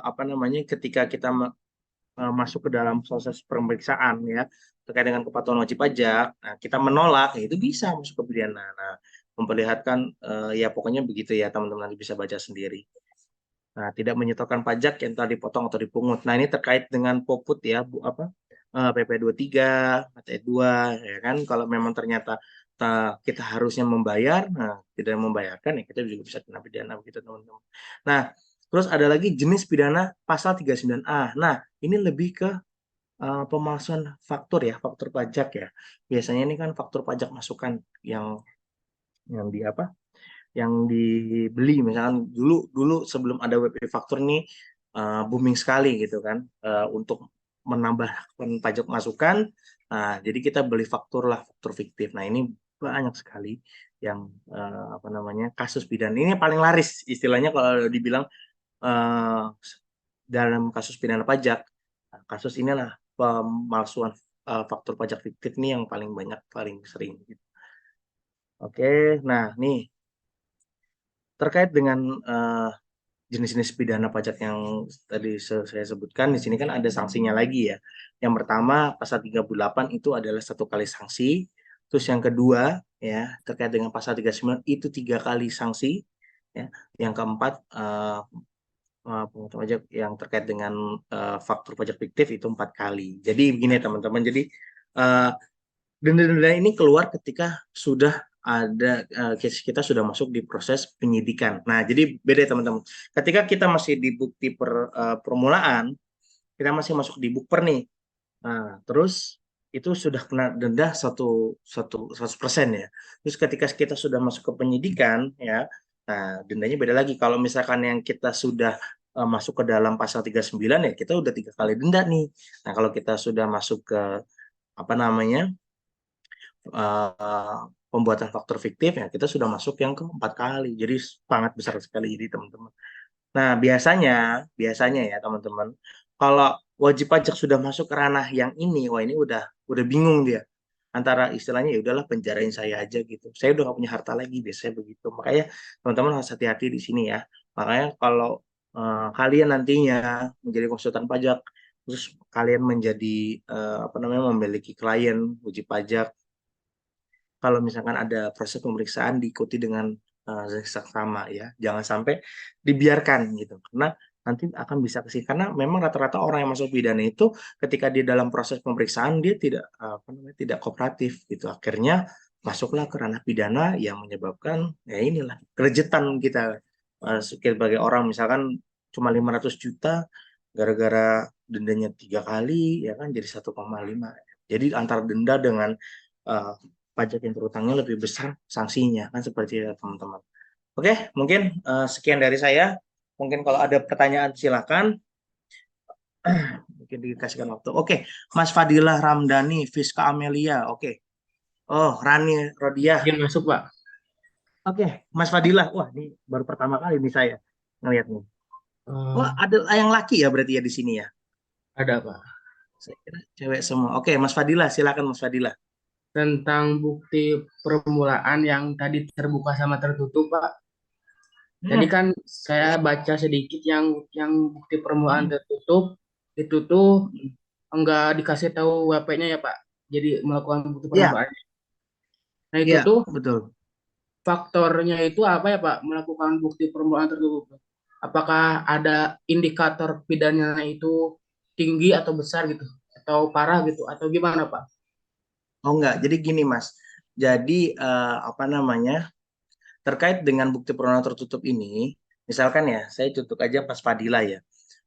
apa namanya ketika kita masuk ke dalam proses pemeriksaan ya terkait dengan kepatuhan wajib pajak, nah, kita menolak, ya itu bisa masuk ke pidana. Nah, memperlihatkan ya pokoknya begitu ya teman-teman nanti bisa baca sendiri. Nah, tidak menyetorkan pajak yang telah dipotong atau dipungut. Nah, ini terkait dengan poput ya, Bu, apa PP 23, PT 2 ya kan. Kalau memang ternyata kita harusnya membayar, nah tidak membayarkan ya kita juga bisa kena pidana begitu teman-teman. Nah, terus ada lagi jenis pidana pasal 39A. Nah, ini lebih ke pemalsuan faktur ya, faktur pajak ya. Biasanya ini kan faktur pajak masukan yang di apa? Yang dibeli misalkan dulu dulu sebelum ada WP faktur nih booming sekali gitu kan, untuk menambahkan pajak masukan. Nah, jadi kita beli faktur lah, faktur fiktif. Nah, ini banyak sekali yang apa namanya, kasus pidana ini yang paling laris istilahnya kalau dibilang eh, dalam kasus pidana pajak. Nah, kasus inilah pemalsuan faktur pajak fiktif ini yang paling banyak, paling sering gitu. Oke, nah nih terkait dengan jenis-jenis pidana pajak yang tadi saya sebutkan di sini kan ada sanksinya lagi ya. Yang pertama pasal 38 itu adalah 1 kali sanksi. Terus yang kedua ya terkait dengan pasal 39 itu 3 kali sanksi. Ya. Yang keempat pemotongan pajak yang terkait dengan faktur pajak fiktif itu 4 kali. Jadi begini teman-teman. Jadi eh, denda-denda ini keluar ketika sudah ada kita sudah masuk di proses penyidikan. Nah, jadi beda ya, teman-teman. Ketika kita masih di bukti permulaan, kita masih masuk di bukper nih. Nah, terus itu sudah kena denda 100% ya. Terus ketika kita sudah masuk ke penyidikan ya, nah dendanya beda lagi. Kalau misalkan yang kita sudah masuk ke dalam pasal 39 ya, kita udah 3 kali denda nih. Nah, kalau kita sudah masuk ke apa namanya uh, pembuatan faktor fiktif ya kita sudah masuk yang ke 4 kali, jadi sangat besar sekali jadi teman-teman. Nah biasanya ya teman-teman, kalau wajib pajak sudah masuk ke ranah yang ini, wah ini udah bingung dia antara istilahnya ya udahlah penjarain saya aja gitu, saya udah gak punya harta lagi, biasanya begitu. Makanya teman-teman harus hati-hati di sini ya. Makanya kalau kalian nantinya menjadi konsultan pajak, terus kalian menjadi apa namanya memiliki klien wajib pajak, kalau misalkan ada proses pemeriksaan diikuti dengan seksama ya, jangan sampai dibiarkan gitu, karena nanti akan bisa kesini, karena memang rata-rata orang yang masuk pidana itu ketika di dalam proses pemeriksaan dia tidak apa namanya tidak kooperatif gitu, akhirnya masuklah ke ranah pidana yang menyebabkan ya inilah kerejetan kita sebagai orang, misalkan cuma 500 juta gara-gara dendanya 3 kali ya kan jadi 1,5, jadi antara denda dengan eh, pajak yang terutangnya lebih besar sanksinya kan, seperti itu teman-teman. Oke, mungkin sekian dari saya. Mungkin kalau ada pertanyaan silakan. Mungkin dikasihkan waktu. Oke, Mas Fadilah Ramdhani, Fiska Amelia. Oke. Oh, Rani Rodiah. Izin masuk, Pak. Oke, Mas Fadilah. Wah, ini baru pertama kali nih saya ngeliat nih. Wah, Eh, ada yang laki ya berarti ya di sini ya. ada, Pak. Saya kira cewek semua. Oke, Mas Fadilah, silakan Mas Fadilah. Tentang bukti permulaan yang tadi terbuka sama tertutup, Pak. Tadi Hmm. kan saya baca sedikit yang bukti permulaan tertutup itu tuh enggak dikasih tahu WP-nya ya, Pak. Jadi melakukan bukti Ya, permulaan. Nah, itu ya, tuh betul. faktornya itu apa ya, Pak? Melakukan bukti permulaan tertutup. Apakah ada indikator pidananya itu tinggi atau besar gitu? Atau parah gitu? Atau gimana, Pak? Oh enggak, jadi gini Mas. Jadi apa namanya? Terkait dengan bukti permulaan tertutup ini, misalkan ya, saya tutup aja Mas Fadila ya.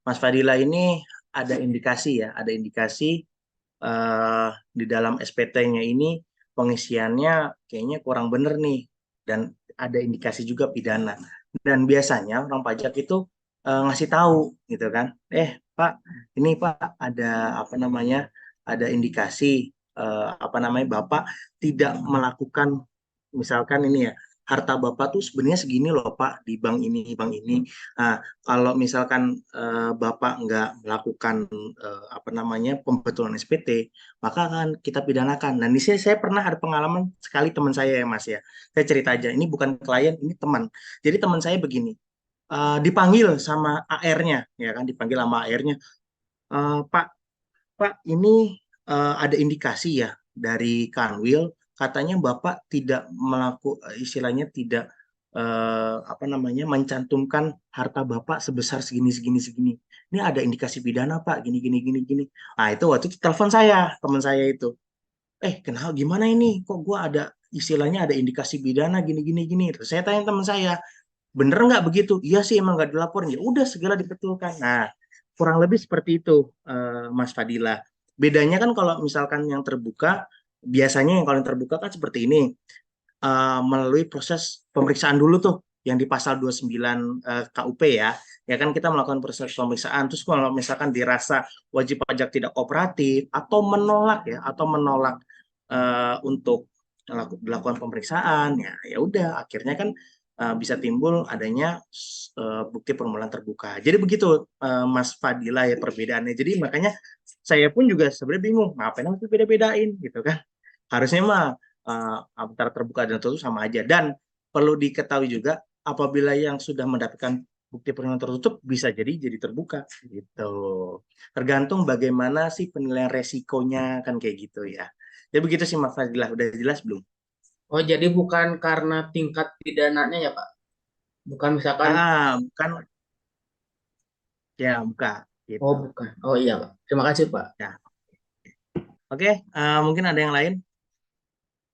Mas Fadila ini ada indikasi ya, ada indikasi di dalam SPT-nya ini pengisiannya kayaknya kurang bener nih, dan ada indikasi juga pidana. Dan biasanya orang pajak itu ngasih tahu gitu kan, Pak, ini Pak ada apa namanya, ada indikasi apa namanya Bapak tidak melakukan, misalkan ini ya, harta Bapak tuh sebenarnya segini loh Pak di bank ini, bank ini. Nah, kalau misalkan Bapak nggak melakukan apa namanya pembetulan SPT, maka akan kita pidanakan. Dan di sini saya pernah ada pengalaman sekali, teman saya ya Mas ya. Saya cerita aja, ini bukan klien, ini teman. Jadi teman saya begini, dipanggil sama AR-nya, ya kan, dipanggil sama AR-nya, Pak, Pak, ini ada indikasi ya dari Kanwil, katanya Bapak tidak istilahnya tidak apa namanya mencantumkan harta Bapak sebesar segini segini segini. Ini ada indikasi pidana Pak, gini gini gini gini. Nah itu waktu itu telepon saya, teman saya itu, kenal gimana ini? Kok gua ada istilahnya ada indikasi pidana gini gini gini. Terus saya tanya teman saya, bener nggak begitu? Iya sih emang nggak dilaporin. Ya udah segera dibetulkan. Nah kurang lebih seperti itu, Mas Fadila. Bedanya kan kalau misalkan yang terbuka, biasanya yang kalau yang terbuka kan seperti ini, melalui proses pemeriksaan dulu tuh. yang di pasal 29 KUP ya. Ya kan kita melakukan proses pemeriksaan, terus kalau misalkan dirasa wajib pajak tidak kooperatif atau menolak ya, atau menolak untuk dilakukan pemeriksaan, ya udah akhirnya kan bisa timbul adanya bukti permulaan terbuka. Jadi begitu Mas Fadila ya perbedaannya. Jadi makanya saya pun juga sebenarnya bingung, ngapain harus beda-bedain gitu kan? Harusnya mah antara terbuka dan tertutup sama aja. Dan perlu diketahui juga apabila yang sudah mendapatkan bukti permulaan tertutup bisa jadi terbuka gitu. Tergantung bagaimana sih penilaian resikonya kan kayak gitu ya. Ya begitu sih Mas Fadila, udah jelas belum? Oh, jadi bukan karena tingkat pidananya ya, Pak? Bukan misalkan, Bukan ya bukan oh gitu. bukan. Oh iya, Pak. Terima kasih, Pak. Ya. Oke, mungkin ada yang lain?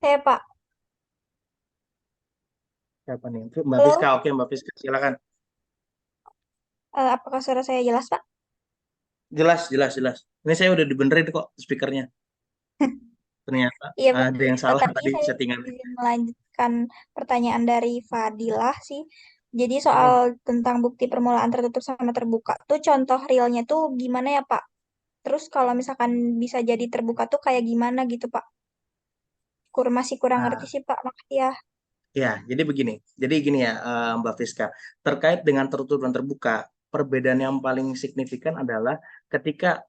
Saya Pak, Siapa nih? Mbak Fiska, halo, oke Mbak Fiska, silakan. apakah suara saya jelas Pak? Jelas, jelas, jelas. Ini saya udah dibenerin kok speakernya. Ternyata Iya ada yang Pak, salah tadi tadi saya settingannya. izin melanjutkan pertanyaan dari Fadilah sih. Jadi soal Hmm. tentang bukti permulaan tertutup sama terbuka tuh contoh realnya tuh gimana ya Pak? Terus kalau misalkan bisa jadi terbuka tuh kayak gimana gitu Pak? Masih kurang ngerti Nah, sih Pak, makasih ya. ya, jadi begini. Jadi gini ya, Mbak Fiska. Terkait dengan tertutup dan terbuka, perbedaan yang paling signifikan adalah ketika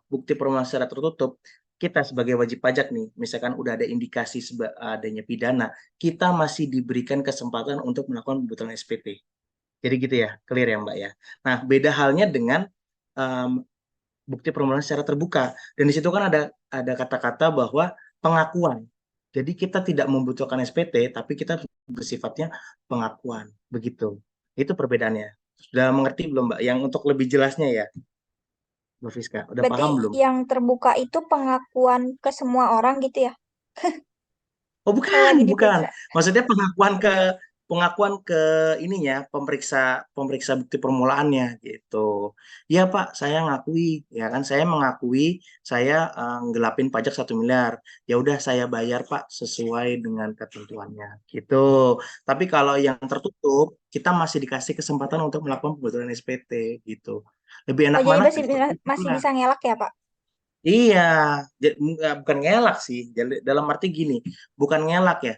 bukti permulaan secara tertutup, kita sebagai wajib pajak nih, misalkan udah ada indikasi adanya pidana, kita masih diberikan kesempatan untuk melakukan pembetulan SPT. Jadi gitu ya, clear ya Mbak ya. Nah, beda halnya dengan em, bukti permulaan secara terbuka. Dan di situ kan ada kata-kata bahwa pengakuan. Jadi kita tidak membutuhkan SPT, tapi kita bersifatnya pengakuan. Begitu. Itu perbedaannya. Sudah mengerti belum Mbak? Yang untuk lebih jelasnya ya, Mbak Fiska. Udah Berarti paham belum? yang terbuka itu pengakuan ke semua orang gitu ya? Oh Kalau bukan, lagi bukan. diperiksa. Maksudnya pengakuan ke ininya pemeriksa bukti permulaannya gitu. Ya Pak, saya ngakui ya kan saya mengakui saya ngelapin pajak 1 miliar. Ya udah saya bayar Pak sesuai dengan ketentuannya gitu. Tapi kalau yang tertutup kita masih dikasih kesempatan untuk melakukan pembetulan SPT gitu. Lebih Oh enak jadi mana? masih Ya tertutup masih lah. bisa ngelak ya Pak? Iya, bukan ngelak sih. Dalam arti gini, bukan ngelak ya.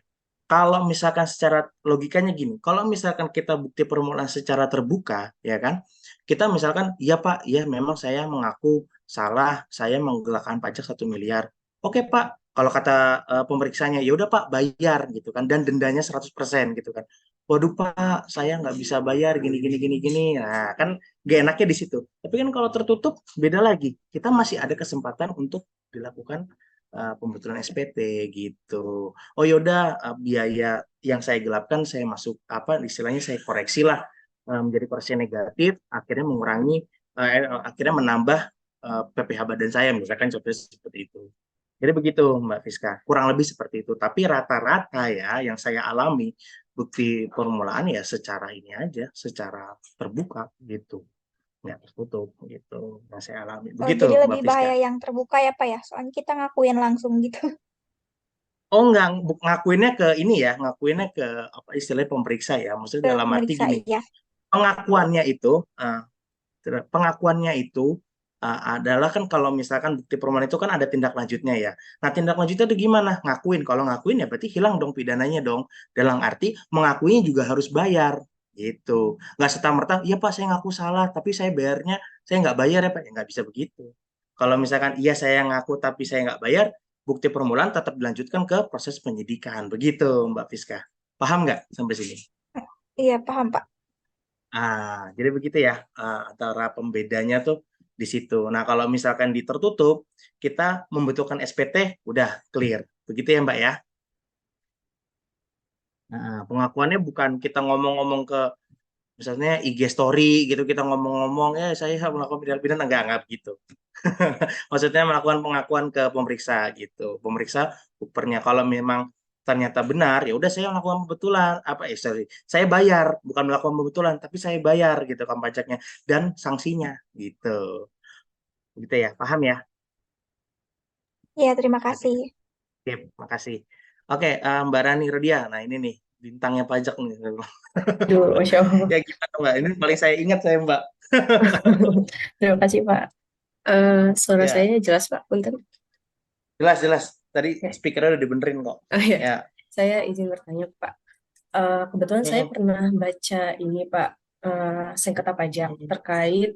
Kalau misalkan secara logikanya gini, kalau misalkan kita bukti permulaan secara terbuka, ya kan, kita misalkan, iya Pak, iya memang saya mengaku salah, saya menggelakkan pajak 1 miliar. Oke Pak, kalau kata pemeriksanya, ya udah Pak bayar gitu kan, dan dendanya 100% gitu kan. Waduh Pak, saya nggak bisa bayar gini gini gini gini. Nah kan gak enaknya di situ. Tapi kan kalau tertutup beda lagi. Kita masih ada kesempatan untuk dilakukan pembetulan SPT gitu. Oh yaudah biaya yang saya gelapkan saya masuk apa istilahnya saya koreksi lah menjadi koreksi negatif, akhirnya mengurangi akhirnya menambah PPh badan saya misalkan contohnya seperti itu. Jadi begitu Mbak Fiska, kurang lebih seperti itu. Tapi rata-rata ya yang saya alami bukti permulaan ya secara ini aja, secara terbuka gitu, nggak tertutup gitu yang saya alami. Oh, Begitu jadi Mbak lebih Fiska. bahaya yang terbuka ya, Pak ya? Soalnya kita ngakuin langsung gitu. Oh nggak ngakuinnya ke ini ya, ngakuinnya ke apa istilahnya pemeriksa ya. Maksudnya Ke dalam arti meriksa, gini, iya. pengakuannya itu pengakuannya itu adalah kan kalau misalkan bukti permulaan itu kan ada tindak lanjutnya ya. Nah, tindak lanjutnya itu gimana? Ngakuin. Kalau ngakuin ya berarti hilang dong pidananya dong. Dalam arti mengakuinya juga harus bayar gitu. Nggak serta-merta, iya Pak saya ngaku salah, tapi saya bayarnya saya nggak bayar ya Pak. Ya nggak bisa begitu. Kalau misalkan iya saya ngaku tapi saya nggak bayar, bukti permulaan tetap dilanjutkan ke proses penyidikan. Begitu Mbak Fiska. Paham nggak sampai sini? Iya, paham, Pak. Jadi begitu ya, antara pembedanya tuh di situ. Nah, kalau misalkan di tertutup, kita membutuhkan SPT, udah clear. Begitu ya, Mbak ya. Nah, pengakuannya bukan kita ngomong-ngomong ke, misalnya IG story gitu, kita ngomong-ngomong, saya melakukan tindak pidana, enggak begitu. Maksudnya melakukan pengakuan ke pemeriksa gitu. Pemeriksa upernya kalau memang ternyata benar, ya udah saya melakukan pembetulan sorry, saya bayar, bukan melakukan pembetulan, tapi saya bayar gitu kan pajaknya dan sanksinya gitu. Gitu ya, paham ya? Iya, terima Oke, kasih. oke, makasih. Oke, Mbak Rani Rodia. Nah, ini nih bintangnya pajak nih. Duh, Masya Allah. Ya gimana Mbak? Ini paling saya ingat saya Mbak. Terima kasih, Pak. Suara Ya, saya jelas, Pak. Punten. jelas. Tadi Ya. speakernya udah dibenerin kok. Oh ya, Ya. saya izin bertanya, Pak. Kebetulan saya pernah baca ini, Pak, sengketa pajak terkait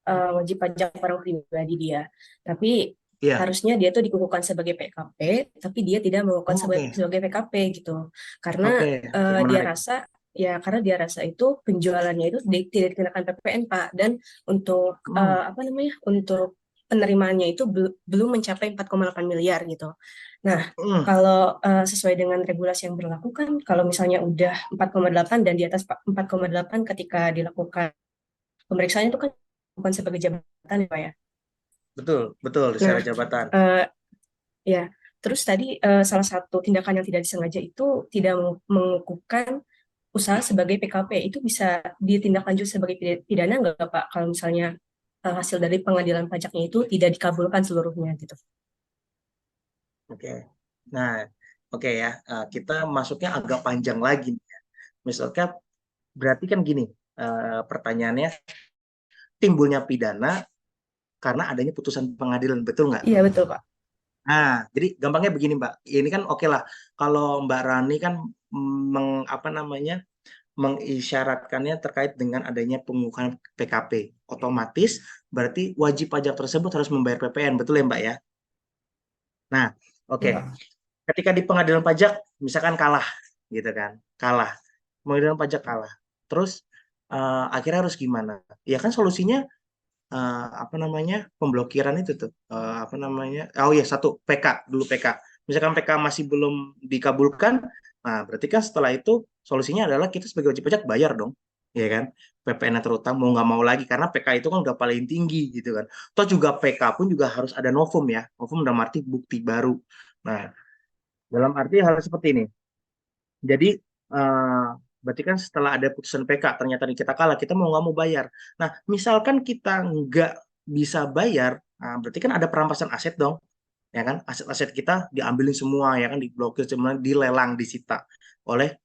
wajib pajak orang pribadi dia. Tapi Iya. harusnya dia tuh dikukuhkan sebagai PKP, tapi dia tidak mengukuhkan Oh, oke. sebagai PKP gitu. Karena Oke, dia menarik. rasa karena dia rasa itu penjualannya itu tidak dikenakan PPN, Pak. Dan untuk untuk penerimaannya itu belum mencapai 4,8 miliar gitu. Nah, kalau sesuai dengan regulasi yang berlaku kan, kalau misalnya udah 4,8 dan di atas 4,8 ketika dilakukan pemeriksaan itu kan bukan sebagai jabatan ya, Pak ya. Betul, secara Nah, jabatan. ya, terus tadi salah satu tindakan yang tidak disengaja itu tidak mengukuhkan usaha sebagai PKP. Itu bisa ditindaklanjuti sebagai pidana nggak, Pak? Kalau misalnya hasil dari pengadilan pajaknya itu tidak dikabulkan seluruhnya gitu. Oke. Nah, oke ya. Kita masuknya agak panjang lagi nih ya. Misalkan berarti kan gini, pertanyaannya timbulnya pidana karena adanya putusan pengadilan, betul nggak? Iya, betul, Pak. Nah, jadi gampangnya begini Mbak. Ini kan oke lah. Kalau Mbak Rani kan mengisyaratkannya terkait dengan adanya pengukuhan PKP. Otomatis berarti wajib pajak tersebut harus membayar PPN, betul ya Mbak ya? Nah, oke. Iya, Pak. Ketika di pengadilan pajak misalkan kalah gitu kan, kalah. Pengadilan pajak kalah. Terus akhirnya harus gimana? Ya kan solusinya pemblokiran itu tuh satu PK dulu PK. Misalkan PK masih belum dikabulkan, nah berarti kan setelah itu solusinya adalah kita sebagai wajib pajak bayar dong, ya kan, PPN terutama mau nggak mau lagi karena PK itu kan udah paling tinggi gitu kan. Toh juga PK pun juga harus ada novum ya, novum dalam arti bukti baru. Nah, dalam arti hal seperti ini. Jadi berarti kan setelah ada putusan PK ternyata kita kalah, kita mau nggak mau bayar. Nah, misalkan kita nggak bisa bayar, nah, berarti kan ada perampasan aset dong, ya kan? Aset-aset kita diambilin semua, ya kan? Diblokir semua, dilelang, disita oleh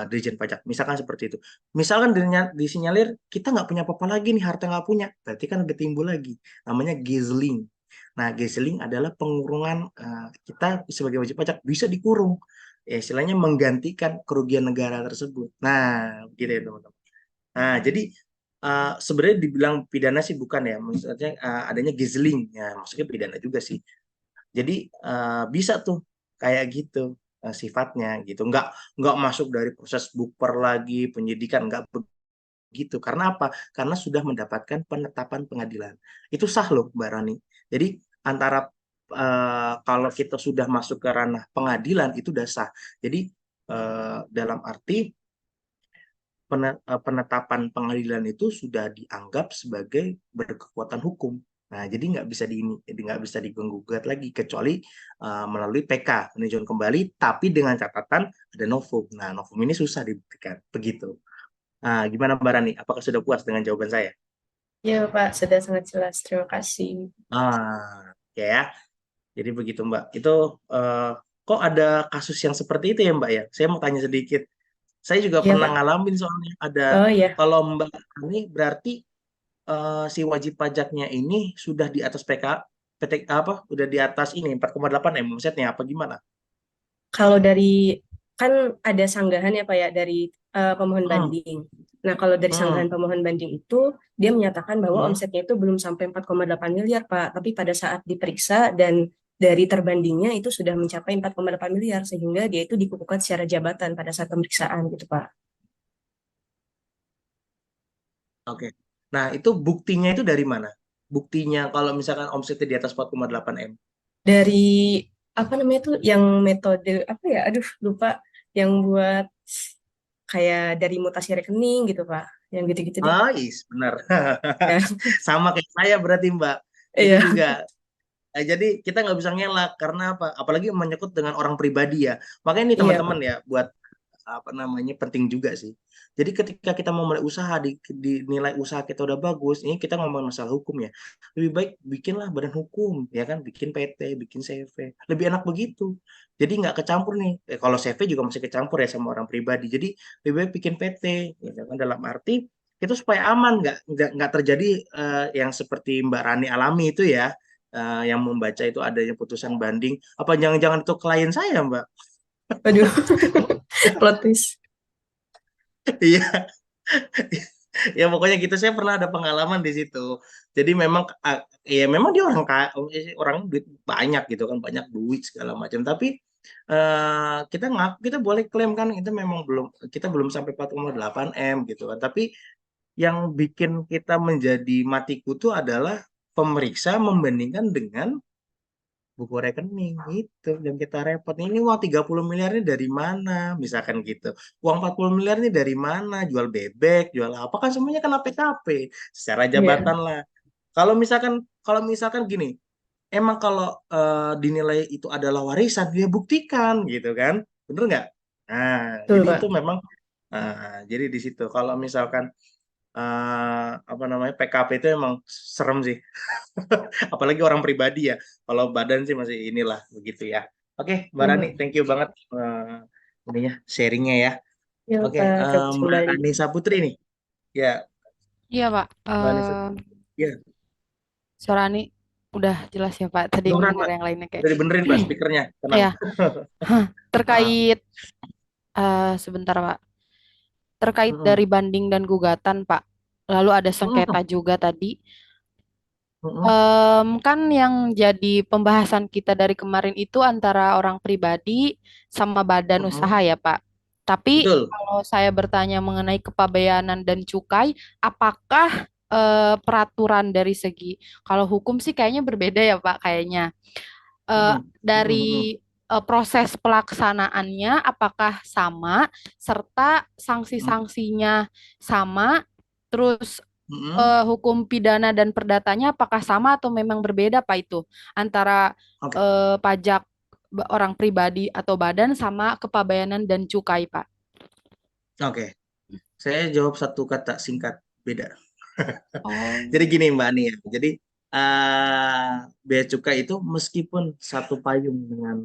Dirjen Pajak. Misalkan seperti itu. Misalkan disinyalir kita nggak punya apa-apa lagi nih, harta nggak punya, berarti kan ada timbul lagi, namanya gizling. Nah, gizling adalah pengurungan kita sebagai wajib pajak bisa dikurung. Ya, istilahnya menggantikan kerugian negara tersebut. Nah, gitu ya teman-teman. Nah, jadi sebenarnya dibilang pidana sih bukan ya, maksudnya adanya gizling, ya maksudnya pidana juga sih. Jadi bisa tuh kayak gitu sifatnya gitu, nggak masuk dari proses bukper lagi penyidikan, nggak begitu. Karena apa? Karena sudah mendapatkan penetapan pengadilan. Itu sah loh, Mbak Rani. Jadi antara kalau kita sudah masuk ke ranah pengadilan itu udah sah. Jadi dalam arti penetapan pengadilan itu sudah dianggap sebagai berkekuatan hukum. Nah, jadi nggak bisa digenggugat lagi kecuali melalui PK peninjauan kembali, tapi dengan catatan ada novum. Nah, novum ini susah dibuktikan, begitu. Nah, gimana Mbak Rani? Apakah sudah puas dengan jawaban saya? Iya, Pak, sudah sangat jelas. Terima kasih. Oke ya. Jadi begitu Mbak. Itu kok ada kasus yang seperti itu ya Mbak ya? Saya mau tanya sedikit. Saya juga Iya, pernah Pak. ngalamin soalnya ada, Oh iya. kalau Mbak ini berarti si wajib pajaknya ini sudah di atas udah di atas ini 4,8 M omsetnya apa gimana? Kalau kan ada sanggahan ya, Pak ya, dari pemohon banding. Nah, kalau dari sanggahan pemohon banding itu, dia menyatakan bahwa omsetnya itu belum sampai 4,8 miliar, Pak. Tapi pada saat diperiksa dan dari terbandingnya itu sudah mencapai 4,8 miliar, sehingga dia itu dikukuhkan secara jabatan pada saat pemeriksaan gitu, Pak. Oke. Nah, itu buktinya itu dari mana? Buktinya kalau misalkan omsetnya di atas 4,8 M. Dari, apa namanya tuh, yang metode, apa ya, aduh, lupa, yang buat kayak dari mutasi rekening gitu, Pak. Yang gitu-gitu deh. Benar. Ya. Sama kayak saya berarti Mbak. Itu Iya. juga. Jadi kita nggak bisa ngelak karena apa? Apalagi menyangkut dengan orang pribadi ya. Makanya ini Iya, teman-teman Pak. ya buat penting juga sih. Jadi ketika kita mau mulai usaha, dinilai usaha kita udah bagus, ini kita ngomong masalah hukum ya. Lebih baik bikinlah badan hukum, ya kan? Bikin PT, bikin CV. Lebih enak begitu. Jadi nggak kecampur nih. Kalau CV juga masih kecampur ya sama orang pribadi. Jadi lebih baik bikin PT, ya kan? Dalam arti itu supaya aman, nggak terjadi yang seperti Mbak Rani alami itu ya, yang membaca itu adanya putusan banding. Apa jangan-jangan itu klien saya, Mbak? Aduh, plot twist. Iya, ya pokoknya gitu. Saya pernah ada pengalaman di situ. Jadi memang ya memang dia orang kaya, orang duit banyak gitu kan, banyak duit segala macam. Tapi kita boleh klaim kan itu memang kita belum sampai 4,8 M gitu kan. Tapi yang bikin kita menjadi mati kutu adalah pemeriksa membandingkan dengan buku rekening itu yang kita repot. Ini uang 30 miliar ini dari mana? Misalkan gitu. Uang 40 miliar ini dari mana? Jual bebek, jual apa kan semuanya kena PKP secara Iya, jabatan lah. Kalau misalkan gini, emang kalau dinilai itu adalah warisan, dia buktikan gitu kan. Bener nggak? Nah, betul jadi Pak. itu memang jadi di situ kalau misalkan apa namanya PKP itu emang serem sih. Apalagi orang pribadi ya. Kalau badan sih masih inilah begitu ya. Oke, Mbak Iya, Rani, Pak. thank you banget ininya sharingnya ya. Ya, Oke, Pak, terus Mbak kembali. Anissa Putri nih. Ya, Iya, Pak. Mbak Anissa. Ya, Suara Ani udah jelas ya, Pak. Tadi kedengeran mendengar Mbak. yang lainnya kayak. Udah dibenerin Mbak speakernya. Tenang. Ya, Ah, terkait sebentar, Pak. Terkait mm-mm. dari banding dan gugatan, Pak. Lalu ada Mm-mm. sengketa juga tadi. Mm-mm. Kan yang jadi pembahasan kita dari kemarin itu antara orang pribadi sama badan Mm-mm. usaha ya, Pak. Tapi Betul. kalau saya bertanya mengenai kepabeanan dan cukai, apakah peraturan dari segi, kalau hukum sih kayaknya berbeda ya, Pak, kayaknya. Mm-mm. Mm-mm. Dari proses pelaksanaannya apakah sama, serta sanksi-sanksinya sama, terus Mm-mm. hukum pidana dan perdatanya apakah sama atau memang berbeda Pak itu antara Oke, pajak orang pribadi atau badan sama kepabeanan dan cukai Pak? oke. Saya jawab satu kata singkat, beda. Jadi Oh, gini Mbak Nia, jadi bea cukai itu meskipun satu payung dengan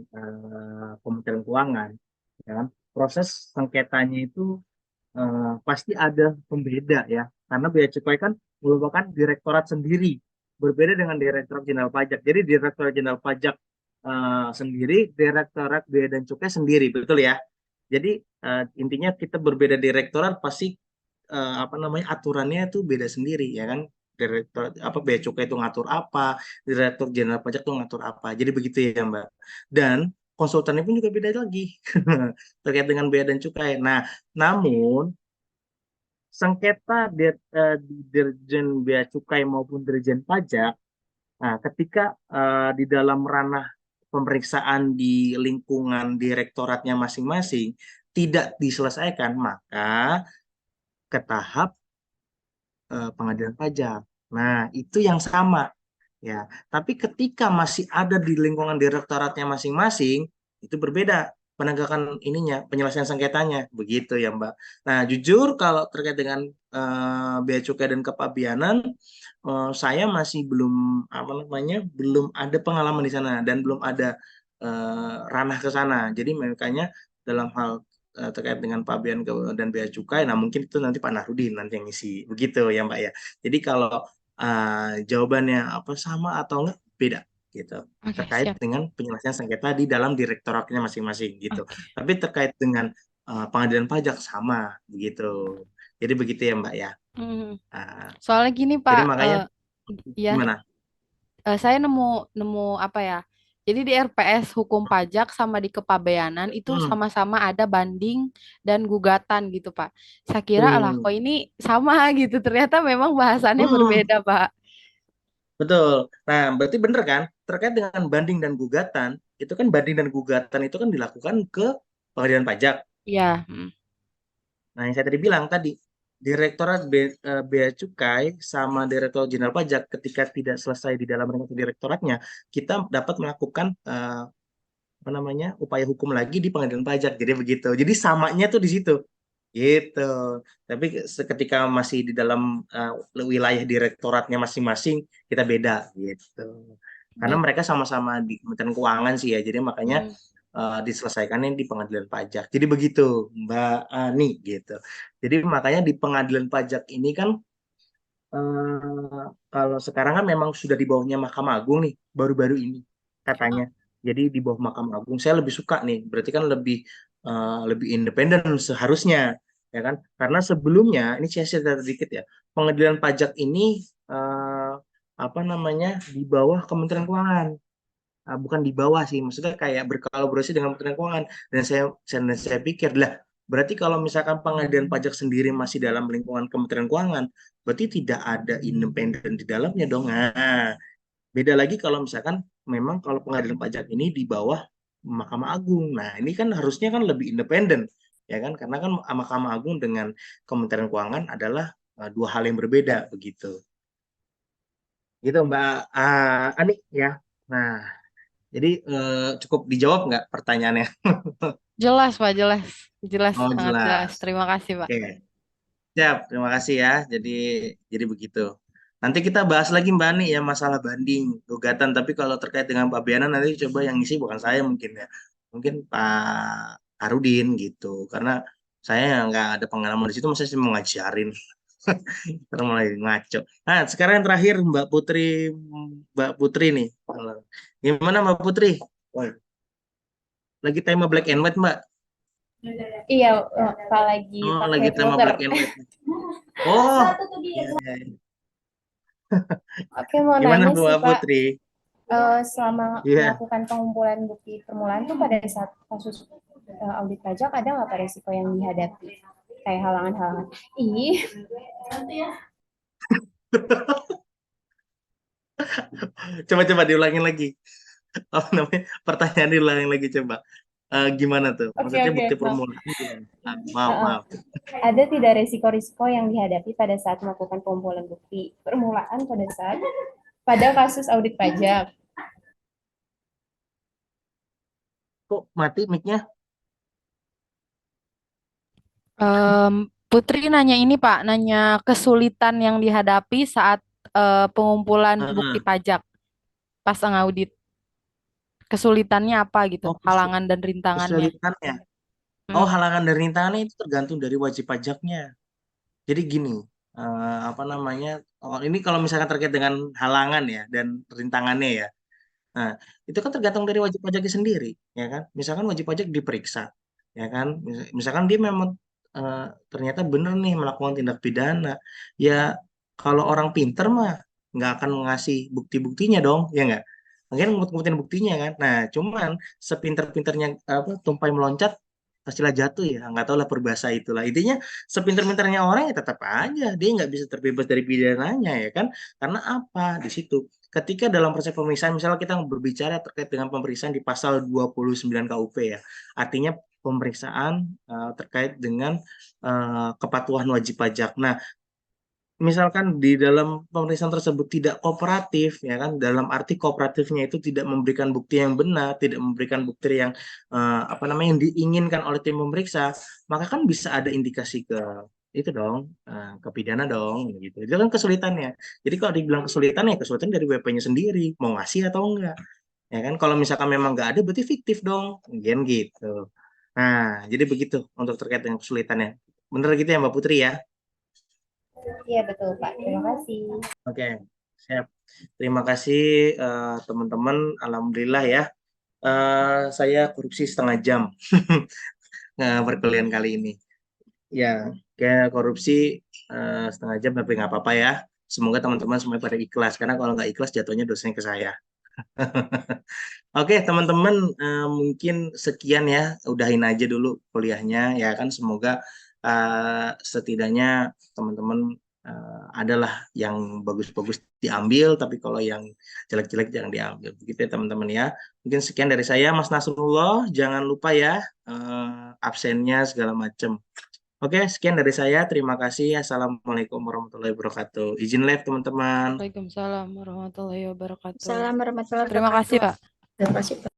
Kementerian Keuangan, ya kan, proses sengketanya itu pasti ada pembeda ya, karena bea cukai kan merupakan direktorat sendiri, berbeda dengan Direktorat Jenderal Pajak. Jadi Direktorat Jenderal Pajak sendiri, Direktorat Bea dan Cukai sendiri, betul ya. Jadi intinya kita berbeda direktorat pasti apa namanya aturannya itu beda sendiri ya kan. Direktur apa bea cukai itu ngatur apa, direktur jenderal pajak itu ngatur apa. Jadi begitu ya Mbak. Dan konsultannya pun juga beda lagi terkait dengan bea dan cukai. Nah, namun sengketa di Dirjen Bea Cukai maupun Dirjen Pajak, nah ketika di dalam ranah pemeriksaan di lingkungan direktoratnya masing-masing tidak diselesaikan, maka ke tahap pengadilan pajak. Nah, itu yang sama ya. Tapi ketika masih ada di lingkungan direktoratnya masing-masing, itu berbeda penegakan ininya, penyelesaian sengketanya, begitu ya, Mbak. Nah, jujur kalau terkait dengan bea cukai dan kepabianan, saya masih belum apa namanya, belum ada pengalaman di sana dan belum ada ranah ke sana. Jadi makanya dalam hal terkait dengan pabean dan bea cukai, nah mungkin itu nanti Pak Nahrudin nanti yang isi, begitu ya Mbak ya. Jadi kalau jawabannya apa sama atau enggak beda gitu oke terkait siap. dengan penyelesaian sengketa di dalam direktoratnya masing-masing gitu. Oke. Tapi terkait dengan pengadilan pajak sama begitu. Jadi begitu ya Mbak ya. Hmm. Ah, Soalnya gini jadi Pak, makanya ya gimana? saya nemu nemu apa ya? Jadi di RPS hukum pajak sama di kepabeanan itu Hmm, sama-sama ada banding dan gugatan gitu Pak. Saya kira alah hmm, kok ini sama gitu. Ternyata memang bahasannya hmm, berbeda Pak. betul. Nah, berarti bener kan? Terkait dengan banding dan gugatan, itu kan banding dan gugatan itu kan dilakukan ke pengadilan pajak. Iya. Hmm. Nah, yang saya tadi bilang tadi, Bea Cukai sama Direktorat Jenderal Pajak ketika tidak selesai di dalam ranah direktoratnya, kita dapat melakukan apa namanya upaya hukum lagi di pengadilan pajak. Jadi begitu. Jadi samanya tuh di situ. gitu. Tapi ketika masih di dalam wilayah direktoratnya masing-masing, kita beda gitu. Karena Bet- mereka sama-sama di Kementerian Keuangan sih ya, jadi makanya hmm. diselesaikannya di pengadilan pajak. Jadi begitu, Mbak Ani gitu. Jadi makanya di pengadilan pajak ini kan kalau sekarang kan memang sudah di bawahnya Mahkamah Agung nih, baru-baru ini katanya. Jadi di bawah Mahkamah Agung saya lebih suka nih, berarti kan lebih independen seharusnya, ya kan? Karena sebelumnya ini saya cerita sedikit ya, pengadilan pajak ini eh, apa namanya di bawah Kementerian Keuangan. Bukan di bawah sih, maksudnya kayak berkolaborasi dengan Kementerian Keuangan. Dan saya pikir lah, berarti kalau misalkan pengadilan pajak sendiri masih dalam lingkungan Kementerian Keuangan, berarti tidak ada independen di dalamnya dong. Nah, beda lagi kalau misalkan memang kalau pengadilan pajak ini di bawah Mahkamah Agung. Nah, ini kan harusnya kan lebih independen, ya kan? Karena kan Mahkamah Agung dengan Kementerian Keuangan adalah dua hal yang berbeda begitu. Gitu Mbak Ani ya. Nah, jadi cukup dijawab nggak pertanyaannya? Jelas, Pak, jelas. Jelas, Oh sangat jelas. jelas. Terima kasih, Pak. Oke, siap. Terima kasih ya. Jadi begitu. Nanti kita bahas lagi Mbak Ani ya masalah banding gugatan. Tapi kalau terkait dengan Pak Biana nanti coba yang ngisi bukan saya mungkin ya. Mungkin Pak Harudin gitu. Karena saya nggak ada pengalaman di situ. Masa sih mau ngajarin. Terus mulai ngaco. Nah sekarang yang terakhir Mbak Putri nih. Gimana Mbak Putri? Wah, lagi tema black and white Mbak. Iya, Pak lagi Oh, pakai lagi tema filter. black and white. Oh, Satu tuh dia. iya, iya, iya. Oke, mau Gimana nanya Bu sih, Pak. Putri? Selama Iya. melakukan pengumpulan bukti permulaan tuh pada saat kasus audit pajak ada nggak Pak resiko yang dihadapi? Kayak halangan-halangan. Ih, Coba-coba diulangin lagi. Apa namanya? Pertanyaan diulangin lagi coba. Gimana tuh? oke Maksudnya oke, bukti maaf. permulaan gimana? Maaf, Heeh. maaf. Ada tidak resiko-risiko yang dihadapi pada saat melakukan pengumpulan bukti permulaan pada kasus audit pajak? Kok mati mic-nya? Putri nanya ini, Pak, nanya kesulitan yang dihadapi saat pengumpulan bukti Heeh. pajak pas ngaudit. Kesulitannya apa gitu? Oh, Halangan dan rintangannya. kesulitannya. Oh, Hmm. halangan dan rintangannya itu tergantung dari wajib pajaknya. Jadi gini, apa namanya? Oh, ini kalau misalkan terkait dengan halangan ya dan rintangannya ya. Nah, itu kan tergantung dari wajib pajaknya sendiri, ya kan? Misalkan wajib pajak diperiksa, ya kan? Misalkan dia memang eh, ternyata benar nih melakukan tindak pidana, ya kalau orang pinter mah nggak akan ngasih bukti-buktinya dong, ya nggak? Mungkin ngumpetin buktinya kan. Nah, cuman sepinter-pinternya apa tumpai meloncat pastilah jatuh ya, nggak tahu lah peribahasa itulah. Intinya sepinter-pinternya orang ya tetap aja dia nggak bisa terbebas dari pidananya ya kan? Karena apa di situ? Ketika dalam proses pemeriksaan, misalnya kita berbicara terkait dengan pemeriksaan di pasal 29 KUP ya, artinya pemeriksaan terkait dengan kepatuhan wajib pajak. Nah, misalkan di dalam pemeriksaan tersebut tidak kooperatif, ya kan, dalam arti kooperatifnya itu tidak memberikan bukti yang benar, tidak memberikan bukti yang apa namanya yang diinginkan oleh tim pemeriksa, maka kan bisa ada indikasi ke itu dong, ke pidana dong, gitu. Itu kan kesulitannya. Jadi kalau dibilang kesulitan ya kesulitan dari WP-nya sendiri, mau ngasih atau enggak, ya kan? Kalau misalkan memang nggak ada, berarti fiktif dong, kan gitu. Nah, jadi begitu untuk terkait dengan kesulitannya. Bener gitu ya Mbak Putri ya? Iya betul Pak. Terima kasih. Oke, siap. Terima kasih teman-teman. Alhamdulillah ya. Saya korupsi setengah jam perkuliahan kali ini. Ya, kayak korupsi setengah jam tapi nggak apa-apa ya. Semoga teman-teman semuanya pada ikhlas. Karena kalau nggak ikhlas jatuhnya dosanya ke saya. Oke, teman-teman, mungkin sekian ya. Udahin aja dulu kuliahnya ya kan. Semoga setidaknya teman-teman adalah yang bagus-bagus diambil, tapi kalau yang jelek-jelek jangan diambil. Begitu ya teman-teman ya. Mungkin sekian dari saya, Mas Nasrullah. Jangan lupa ya absennya segala macam. Oke, sekian dari saya. Terima kasih. Assalamualaikum warahmatullahi wabarakatuh. Izin live teman-teman. Waalaikumsalam warahmatullahi wabarakatuh. Salam warahmatullahi Terima kasih, wabarakatuh. Pak. Terima kasih, Pak.